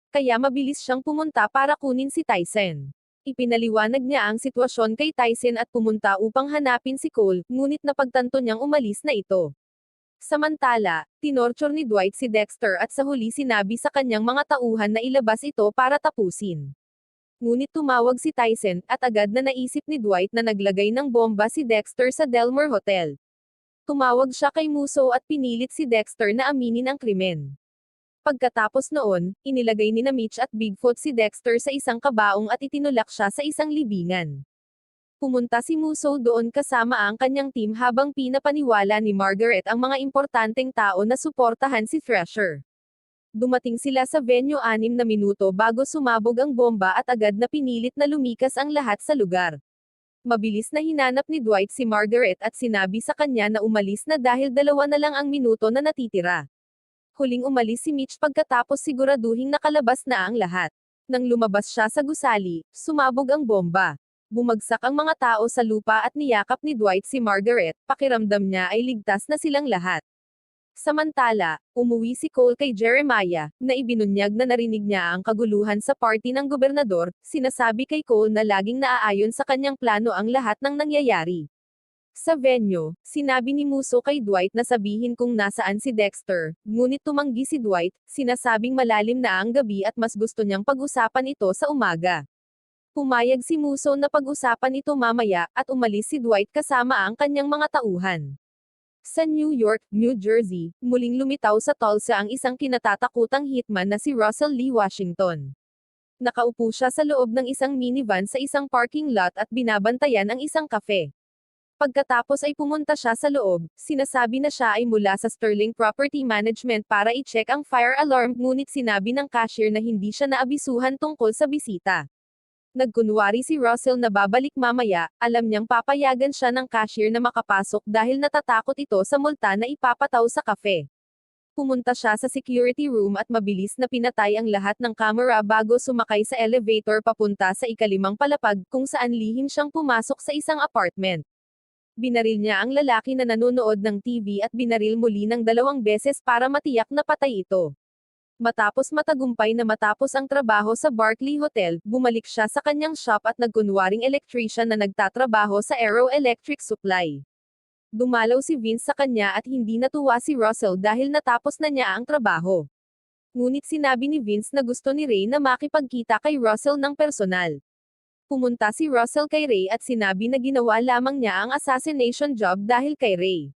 Kaya mabilis siyang pumunta para kunin si Tyson. Ipinaliwanag niya ang sitwasyon kay Tyson at pumunta upang hanapin si Cole, ngunit napagtanto niyang umalis na ito. Samantala, tinorture ni Dwight si Dexter at sa huli sinabi sa kanyang mga tauhan na ilabas ito para tapusin. Ngunit tumawag si Tyson, at agad na naisip ni Dwight na naglagay ng bomba si Dexter sa Delmore Hotel. Tumawag siya kay Musso at pinilit si Dexter na aminin ang krimen. Pagkatapos noon, inilagay ni Mitch at Bigfoot si Dexter sa isang kabaong at itinulak siya sa isang libingan. Pumunta si Musso doon kasama ang kanyang team habang pinapaniwala ni Margaret ang mga importanteng tao na suportahan si Thresher. Dumating sila sa venue 6 na minuto bago sumabog ang bomba at agad na pinilit na lumikas ang lahat sa lugar. Mabilis na hinanap ni Dwight si Margaret at sinabi sa kanya na umalis na dahil 2 na lang ang minuto na natitira. Huling umalis si Mitch pagkatapos siguraduhing nakalabas na ang lahat. Nang lumabas siya sa gusali, sumabog ang bomba. Bumagsak ang mga tao sa lupa at niyakap ni Dwight si Margaret, pakiramdam niya ay ligtas na silang lahat. Samantala, umuwi si Cole kay Jeremiah, na ibinunyag na narinig niya ang kaguluhan sa party ng gobernador, sinasabi kay Cole na laging naaayon sa kanyang plano ang lahat ng nangyayari. Sa venue, sinabi ni Musso kay Dwight na sabihin kung nasaan si Dexter, ngunit tumanggi si Dwight, sinasabing malalim na ang gabi at mas gusto niyang pag-usapan ito sa umaga. Pumayag si Musso na pag-usapan ito mamaya, at umalis si Dwight kasama ang kanyang mga tauhan. Sa New York, New Jersey, muling lumitaw sa Tulsa ang isang kinatatakutang hitman na si Russell Lee Washington. Nakaupo siya sa loob ng isang minivan sa isang parking lot at binabantayan ang isang kafe. Pagkatapos ay pumunta siya sa loob, sinasabi na siya ay mula sa Sterling Property Management para i-check ang fire alarm, ngunit sinabi ng cashier na hindi siya naabisuhan tungkol sa bisita. Nagkunwari si Russell na babalik mamaya, alam niyang papayagan siya ng cashier na makapasok dahil natatakot ito sa multa na ipapataw sa kafe. Pumunta siya sa security room at mabilis na pinatay ang lahat ng kamera bago sumakay sa elevator papunta sa ika-5 palapag kung saan lihim siyang pumasok sa isang apartment. Binaril niya ang lalaki na nanonood ng TV at binaril muli ng 2 beses para matiyak na patay ito. Matapos matapos ang trabaho sa Barclay Hotel, bumalik siya sa kanyang shop at nagkunwaring electrician na nagtatrabaho sa Arrow Electric Supply. Dumalaw si Vince sa kanya at hindi natuwa si Russell dahil natapos na niya ang trabaho. Ngunit sinabi ni Vince na gusto ni Ray na makipagkita kay Russell ng personal. Pumunta si Russell kay Ray at sinabi na ginawa lamang niya ang assassination job dahil kay Ray.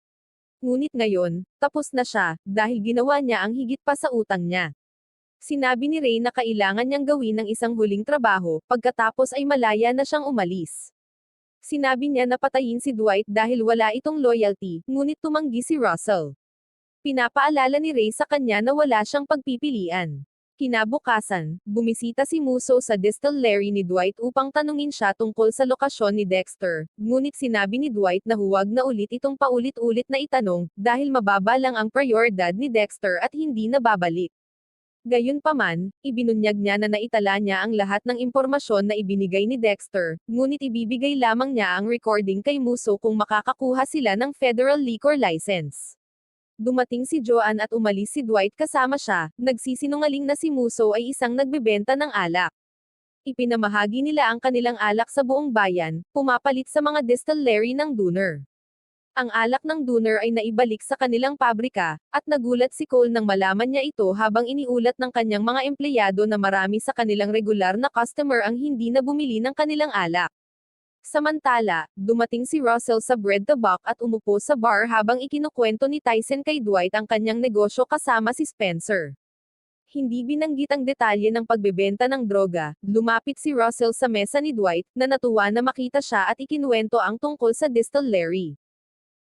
Ngunit ngayon, tapos na siya, dahil ginawa niya ang higit pa sa utang niya. Sinabi ni Ray na kailangan niyang gawin ng isang huling trabaho, pagkatapos ay malaya na siyang umalis. Sinabi niya na patayin si Dwight dahil wala itong loyalty, ngunit tumanggi si Russell. Pinapaalala ni Ray sa kanya na wala siyang pagpipilian. Kinabukasan, bumisita si Musso sa distillery ni Dwight upang tanungin siya tungkol sa lokasyon ni Dexter, ngunit sinabi ni Dwight na huwag na ulit itong paulit-ulit na itanong, dahil mababa lang ang prioridad ni Dexter at hindi na babalik. Gayunpaman, ibinunyag niya na naitala niya ang lahat ng impormasyon na ibinigay ni Dexter, ngunit ibibigay lamang niya ang recording kay Musso kung makakakuha sila ng federal liquor license. Dumating si Joanne at umalis si Dwight kasama siya, nagsisinungaling na si Musso ay isang nagbebenta ng alak. Ipinamahagi nila ang kanilang alak sa buong bayan, pumapalit sa mga distillery ng Dooner. Ang alak ng Dooner ay naibalik sa kanilang pabrika, at nagulat si Cole nang malaman niya ito habang iniulat ng kanyang mga empleyado na marami sa kanilang regular na customer ang hindi na bumili ng kanilang alak. Samantala, dumating si Russell sa Bread to Buck at umupo sa bar habang ikinukwento ni Tyson kay Dwight ang kanyang negosyo kasama si Spencer. Hindi binanggit ang detalye ng pagbebenta ng droga, lumapit si Russell sa mesa ni Dwight, na natuwa na makita siya at ikinuwento ang tungkol sa distillery.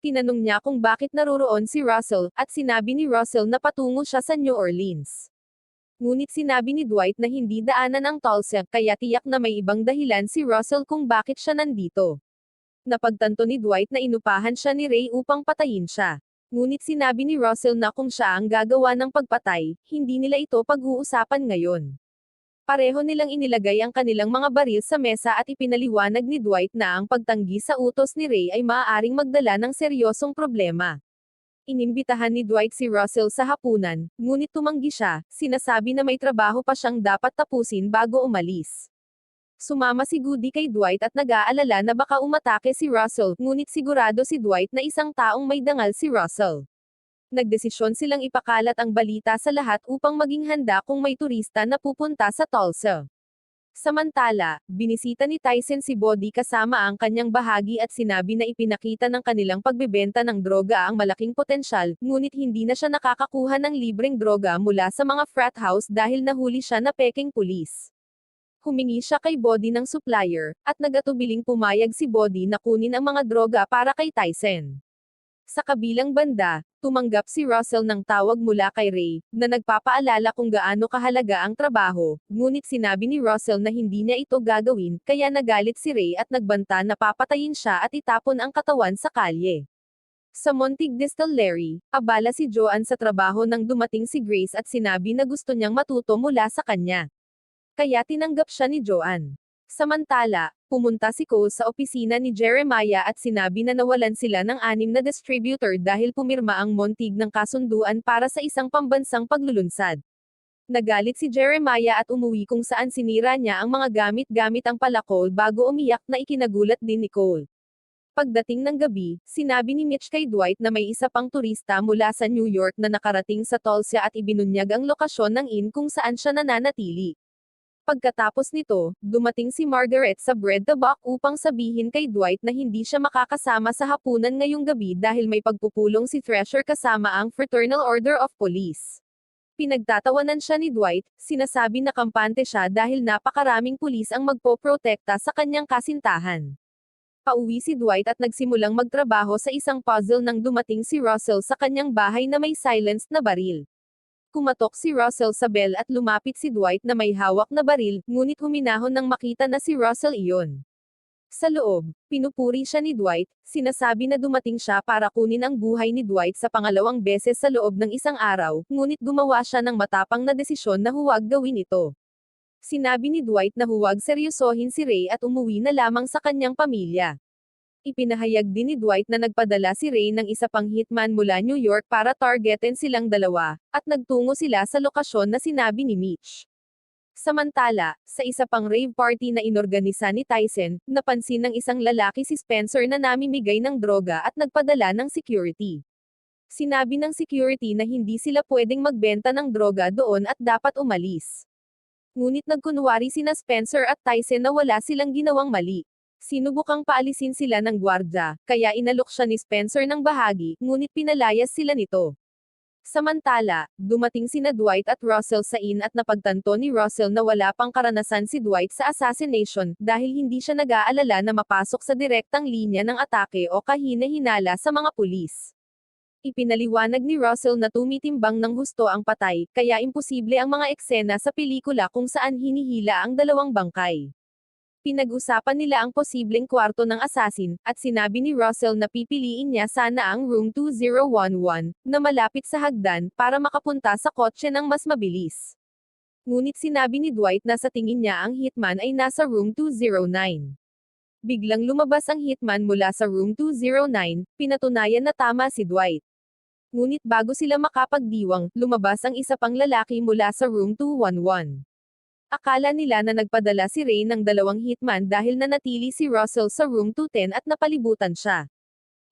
Tinanong niya kung bakit naroroon si Russell, at sinabi ni Russell na patungo siya sa New Orleans. Ngunit sinabi ni Dwight na hindi daanan ang Tulsa, kaya tiyak na may ibang dahilan si Russell kung bakit siya nandito. Napagtanto ni Dwight na inupahan siya ni Ray upang patayin siya. Ngunit sinabi ni Russell na kung siya ang gagawa ng pagpatay, hindi nila ito pag-uusapan ngayon. Pareho nilang inilagay ang kanilang mga baril sa mesa at ipinaliwanag ni Dwight na ang pagtanggi sa utos ni Ray ay maaaring magdala ng seryosong problema. Inimbitahan ni Dwight si Russell sa hapunan, ngunit tumanggi siya, sinasabi na may trabaho pa siyang dapat tapusin bago umalis. Sumama si Goody kay Dwight at nag-aalala na baka umatake si Russell, ngunit sigurado si Dwight na isang taong may dangal si Russell. Nagdesisyon silang ipakalat ang balita sa lahat upang maging handa kung may turista na pupunta sa Tulsa. Samantala, binisita ni Tyson si Bodhi kasama ang kanyang bahagi at sinabi na ipinakita ng kanilang pagbebenta ng droga ang malaking potensyal, ngunit hindi na siya nakakakuha ng libreng droga mula sa mga frat house dahil nahuli siya na peking pulis. Humingi siya kay Bodhi ng supplier, at nag-atubiling pumayag si Bodhi na kunin ang mga droga para kay Tyson. Sa kabilang banda, tumanggap si Russell ng tawag mula kay Ray, na nagpapaalala kung gaano kahalaga ang trabaho, ngunit sinabi ni Russell na hindi niya ito gagawin, kaya nagalit si Ray at nagbanta na papatayin siya at itapon ang katawan sa kalye. Sa Montig Distillery, abala si Joanne sa trabaho nang dumating si Grace at sinabi na gusto niyang matuto mula sa kanya. Kaya tinanggap siya ni Joanne. Samantala, pumunta si Cole sa opisina ni Jeremiah at sinabi na nawalan sila ng 6 na distributor dahil pumirma ang Montig ng kasunduan para sa isang pambansang paglulunsad. Nagalit si Jeremiah at umuwi kung saan sinira niya ang mga gamit-gamit ang palakol bago umiyak na ikinagulat din ni Cole. Pagdating ng gabi, sinabi ni Mitch kay Dwight na may isa pang turista mula sa New York na nakarating sa Tulsa at ibinunyag ang lokasyon ng inn kung saan siya nananatili. Pagkatapos nito, dumating si Margaret sa Bread the Buck upang sabihin kay Dwight na hindi siya makakasama sa hapunan ngayong gabi dahil may pagpupulong si Thresher kasama ang Fraternal Order of Police. Pinagtatawanan siya ni Dwight, sinasabi na kampante siya dahil napakaraming pulis ang magpoprotekta sa kanyang kasintahan. Pauwi si Dwight at nagsimulang magtrabaho sa isang puzzle nang dumating si Russell sa kanyang bahay na may silenced na baril. Kumatok si Russell sa bell at lumapit si Dwight na may hawak na baril, ngunit huminahon nang makita na si Russell iyon. Sa loob, pinupuri siya ni Dwight, sinasabi na dumating siya para kunin ang buhay ni Dwight sa pangalawang beses sa loob ng isang araw, ngunit gumawa siya ng matapang na desisyon na huwag gawin ito. Sinabi ni Dwight na huwag seryosohin si Ray at umuwi na lamang sa kanyang pamilya. Ipinahayag din ni Dwight na nagpadala si Ray ng isa pang hitman mula New York para targetin silang dalawa, at nagtungo sila sa lokasyon na sinabi ni Mitch. Samantala, sa isa pang rave party na inorganisa ni Tyson, napansin ng isang lalaki si Spencer na namimigay ng droga at nagpadala ng security. Sinabi ng security na hindi sila pwedeng magbenta ng droga doon at dapat umalis. Ngunit nagkunwari sina Spencer at Tyson na wala silang ginawang mali. Sinubukang paalisin sila ng gwardya, kaya inalok siya ni Spencer ng bahagi, ngunit pinalayas sila nito. Samantala, dumating sina Dwight at Russell sa inn at napagtanto ni Russell na wala pang karanasan si Dwight sa assassination, dahil hindi siya nag-aalala na mapasok sa direktang linya ng atake o kahina-hinala sa mga pulis. Ipinaliwanag ni Russell na tumitimbang ng husto ang patay, kaya imposible ang mga eksena sa pelikula kung saan hinihila ang dalawang bangkay. Pinag-usapan nila ang posibleng kwarto ng assassin, at sinabi ni Russell na pipiliin niya sana ang room 2011, na malapit sa hagdan, para makapunta sa kotse ng mas mabilis. Ngunit sinabi ni Dwight na sa tingin niya ang hitman ay nasa room 209. Biglang lumabas ang hitman mula sa room 209, pinatunayan na tama si Dwight. Ngunit bago sila makapagdiwang, lumabas ang isa pang lalaki mula sa room 211. Akala nila na nagpadala si Ray ng 2 hitman dahil nanatili si Russell sa room 210 at napalibutan siya.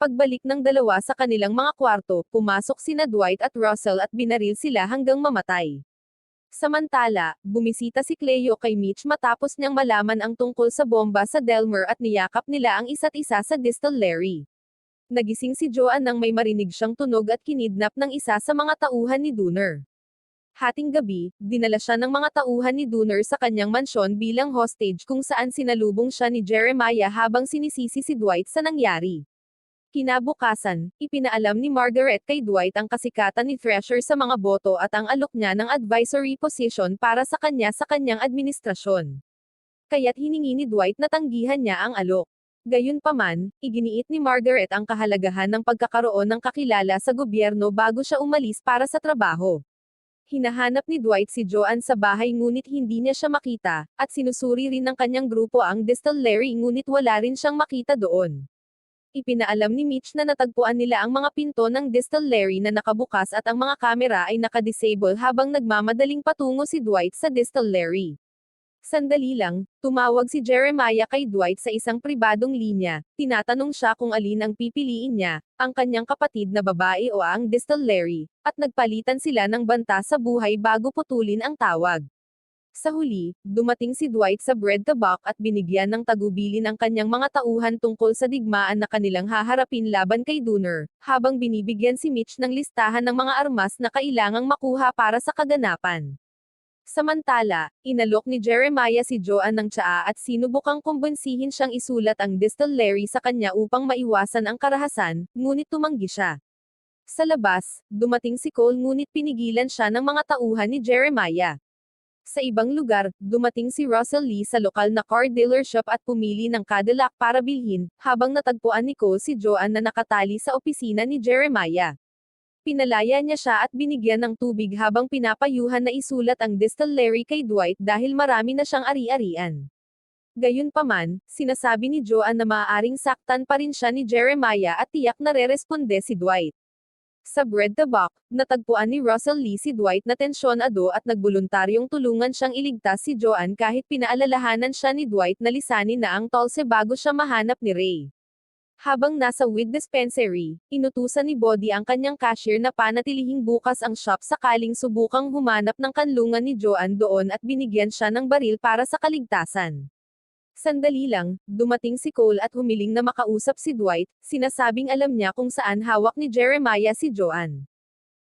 Pagbalik ng dalawa sa kanilang mga kwarto, pumasok sina Dwight at Russell at binaril sila hanggang mamatay. Samantala, bumisita si Cleo kay Mitch matapos niyang malaman ang tungkol sa bomba sa Delmer at niyakap nila ang isa't isa sa distillery. Nagising si Joanne nang may marinig siyang tunog at kinidnap ng isa sa mga tauhan ni Dooner. Hating gabi, dinala siya ng mga tauhan ni Dooner sa kanyang mansyon bilang hostage kung saan sinalubong siya ni Jeremiah habang sinisisi si Dwight sa nangyari. Kinabukasan, ipinaalam ni Margaret kay Dwight ang kasikatan ni Thresher sa mga boto at ang alok niya ng advisory position para sa kanyang administrasyon. Kaya't hiningi ni Dwight na tanggihan niya ang alok. Gayunpaman, iginiit ni Margaret ang kahalagahan ng pagkakaroon ng kakilala sa gobyerno bago siya umalis para sa trabaho. Hinahanap ni Dwight si Joanne sa bahay ngunit hindi niya siya makita, at sinusuri rin ng kanyang grupo ang distillery ngunit wala rin siyang makita doon. Ipinaalam ni Mitch na natagpuan nila ang mga pinto ng distillery na nakabukas at ang mga kamera ay nakadisable habang nagmamadaling patungo si Dwight sa distillery. Sandali lang, tumawag si Jeremiah kay Dwight sa isang pribadong linya, tinatanong siya kung alin ang pipiliin niya, ang kanyang kapatid na babae o ang distillery, at nagpalitan sila ng banta sa buhay bago putulin ang tawag. Sa huli, dumating si Dwight sa bread tabak at binigyan ng tagubilin ang kanyang mga tauhan tungkol sa digmaan na kanilang haharapin laban kay Dooner, habang binibigyan si Mitch ng listahan ng mga armas na kailangang makuha para sa kaganapan. Samantala, inalok ni Jeremiah si Joanne ng tsaa at sinubukang kumbinsihin siyang isulat ang distillery sa kanya upang maiwasan ang karahasan, ngunit tumanggi siya. Sa labas, dumating si Cole ngunit pinigilan siya ng mga tauhan ni Jeremiah. Sa ibang lugar, dumating si Russell Lee sa lokal na car dealership at pumili ng Cadillac para bilhin, habang natagpuan ni Cole si Joanne na nakatali sa opisina ni Jeremiah. Pinalaya niya siya at binigyan ng tubig habang pinapayuhan na isulat ang distillery kay Dwight dahil marami na siyang ari-arian. Gayunpaman, sinasabi ni Joanne na maaaring saktan pa rin siya ni Jeremiah at tiyak na re-responde si Dwight. Sa bread tabak, natagpuan ni Russell Lee si Dwight na tensyonado at nagboluntaryong tulungan siyang iligtas si Joanne kahit pinaalalahanan siya ni Dwight na lisanin na ang tolse bago siya mahanap ni Ray. Habang nasa weed dispensary, inutusan ni Bodhi ang kanyang cashier na panatilihing bukas ang shop sakaling subukang humanap ng kanlungan ni Joanne doon at binigyan siya ng baril para sa kaligtasan. Sandali lang, dumating si Cole at humiling na makausap si Dwight, sinasabing alam niya kung saan hawak ni Jeremiah si Joanne.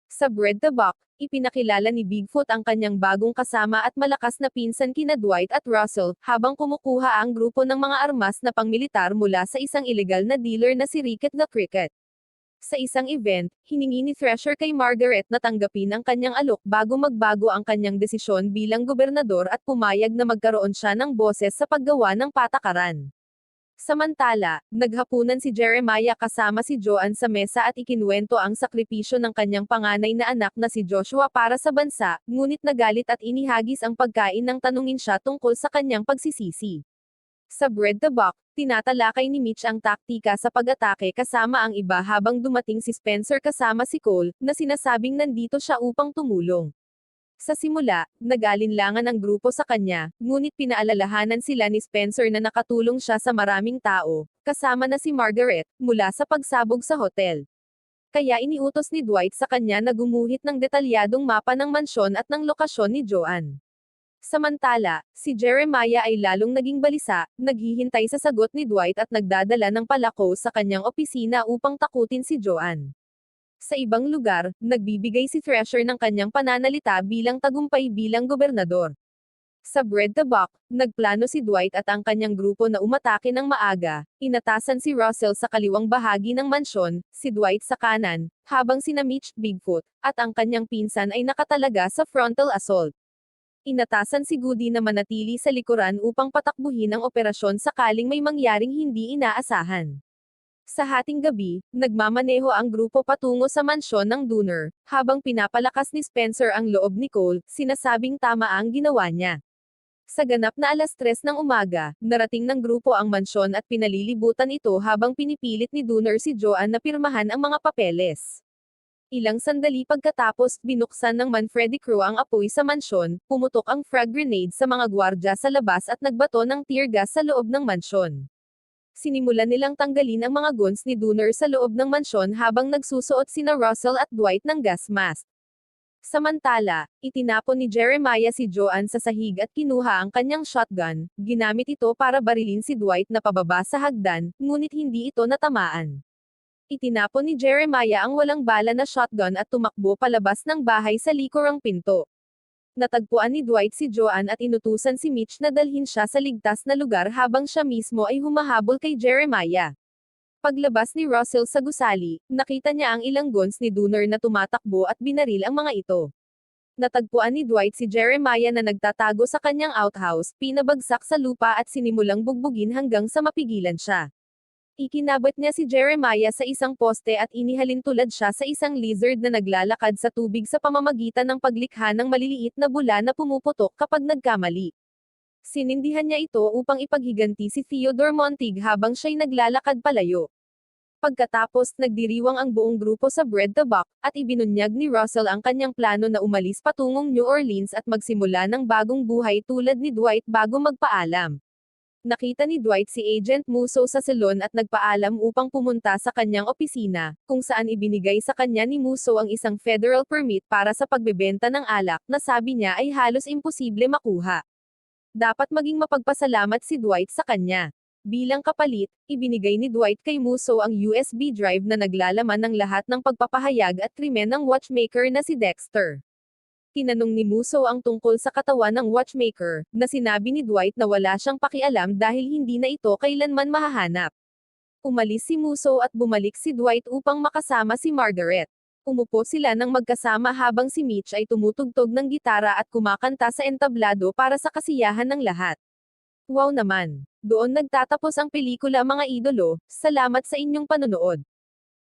Sa bread tabak, ipinakilala ni Bigfoot ang kanyang bagong kasama at malakas na pinsan kina Dwight at Russell, habang kumukuha ang grupo ng mga armas na pangmilitar mula sa isang ilegal na dealer na si Ricket the Cricket. Sa isang event, hiningi ni Thresher kay Margaret na tanggapin ang kanyang alok bago magbago ang kanyang desisyon bilang gobernador at pumayag na magkaroon siya ng boses sa paggawa ng patakaran. Samantala, naghapunan si Jeremiah kasama si Joanne sa mesa at ikinuwento ang sakripisyo ng kanyang panganay na anak na si Joshua para sa bansa, ngunit nagalit at inihagis ang pagkain nang tanungin siya tungkol sa kanyang pagsisisi. Sa bread tabak, tinatalakay ni Mitch ang taktika sa pag-atake kasama ang iba habang dumating si Spencer kasama si Cole, na sinasabing nandito siya upang tumulong. Sa simula, nag-alinlangan ang grupo sa kanya, ngunit pinaalalahanan sila ni Spencer na nakatulong siya sa maraming tao, kasama na si Margaret, mula sa pagsabog sa hotel. Kaya iniutos ni Dwight sa kanya na gumuhit ng detalyadong mapa ng mansyon at ng lokasyon ni Joanne. Samantala, si Jeremiah ay lalong naging balisa, naghihintay sa sagot ni Dwight at nagdadala ng palako sa kanyang opisina upang takutin si Joanne. Sa ibang lugar, nagbibigay si Thresher ng kanyang pananalita bilang tagumpay bilang gobernador. Sa bread tabak, nagplano si Dwight at ang kanyang grupo na umatake ng maaga, inatasan si Russell sa kaliwang bahagi ng mansyon, si Dwight sa kanan, habang sina Mitch, Bigfoot, at ang kanyang pinsan ay nakatalaga sa frontal assault. Inatasan si Goody na manatili sa likuran upang patakbuhin ang operasyon sakaling may mangyaring hindi inaasahan. Sa hating gabi, nagmamaneho ang grupo patungo sa mansyon ng Dooner, habang pinapalakas ni Spencer ang loob ni Cole, sinasabing tama ang ginawa niya. Sa ganap na 3:00 ng umaga, narating ng grupo ang mansyon at pinalilibutan ito habang pinipilit ni Dooner si Joanne na pirmahan ang mga papeles. Ilang sandali pagkatapos, binuksan ng Manfredi crew ang apoy sa mansyon, pumutok ang frag grenade sa mga gwardya sa labas at nagbato ng tear gas sa loob ng mansyon. Sinimulan nilang tanggalin ang mga guns ni Dooner sa loob ng mansyon habang nagsusuot sina Russell at Dwight ng gas mask. Samantala, itinapon ni Jeremiah si Joanne sa sahig at kinuha ang kanyang shotgun, ginamit ito para barilin si Dwight na pababa sa hagdan, ngunit hindi ito natamaan. Itinapon ni Jeremiah ang walang bala na shotgun at tumakbo palabas ng bahay sa likurang pinto. Natagpuan ni Dwight si Joanne at inutusan si Mitch na dalhin siya sa ligtas na lugar habang siya mismo ay humahabol kay Jeremiah. Paglabas ni Russell sa gusali, nakita niya ang ilang guns ni Dooner na tumatakbo at binaril ang mga ito. Natagpuan ni Dwight si Jeremiah na nagtatago sa kanyang outhouse, pinabagsak sa lupa at sinimulang bugbugin hanggang sa mapigilan siya. Ikinabot niya si Jeremiah sa isang poste at inihalin tulad siya sa isang lizard na naglalakad sa tubig sa pamamagitan ng paglikha ng maliliit na bula na pumuputok kapag nagkamali. Sinindihan niya ito upang ipaghiganti si Theodore Montig habang siya'y naglalakad palayo. Pagkatapos, nagdiriwang ang buong grupo sa Bread the Buck, at ibinunyag ni Russell ang kanyang plano na umalis patungong New Orleans at magsimula ng bagong buhay tulad ni Dwight bago magpaalam. Nakita ni Dwight si Agent Musso sa salon at nagpaalam upang pumunta sa kanyang opisina, kung saan ibinigay sa kanya ni Musso ang isang federal permit para sa pagbebenta ng alak na sabi niya ay halos imposible makuha. Dapat maging mapagpasalamat si Dwight sa kanya. Bilang kapalit, ibinigay ni Dwight kay Musso ang USB drive na naglalaman ng lahat ng pagpapahayag at krimen ng watchmaker na si Dexter. Tinanong ni Musso ang tungkol sa katawan ng watchmaker, na sinabi ni Dwight na wala siyang pakialam dahil hindi na ito kailanman mahahanap. Umalis si Musso at bumalik si Dwight upang makasama si Margaret. Umupo sila ng magkasama habang si Mitch ay tumutugtog ng gitara at kumakanta sa entablado para sa kasiyahan ng lahat. Wow naman! Doon nagtatapos ang pelikula mga idolo, salamat sa inyong panonood.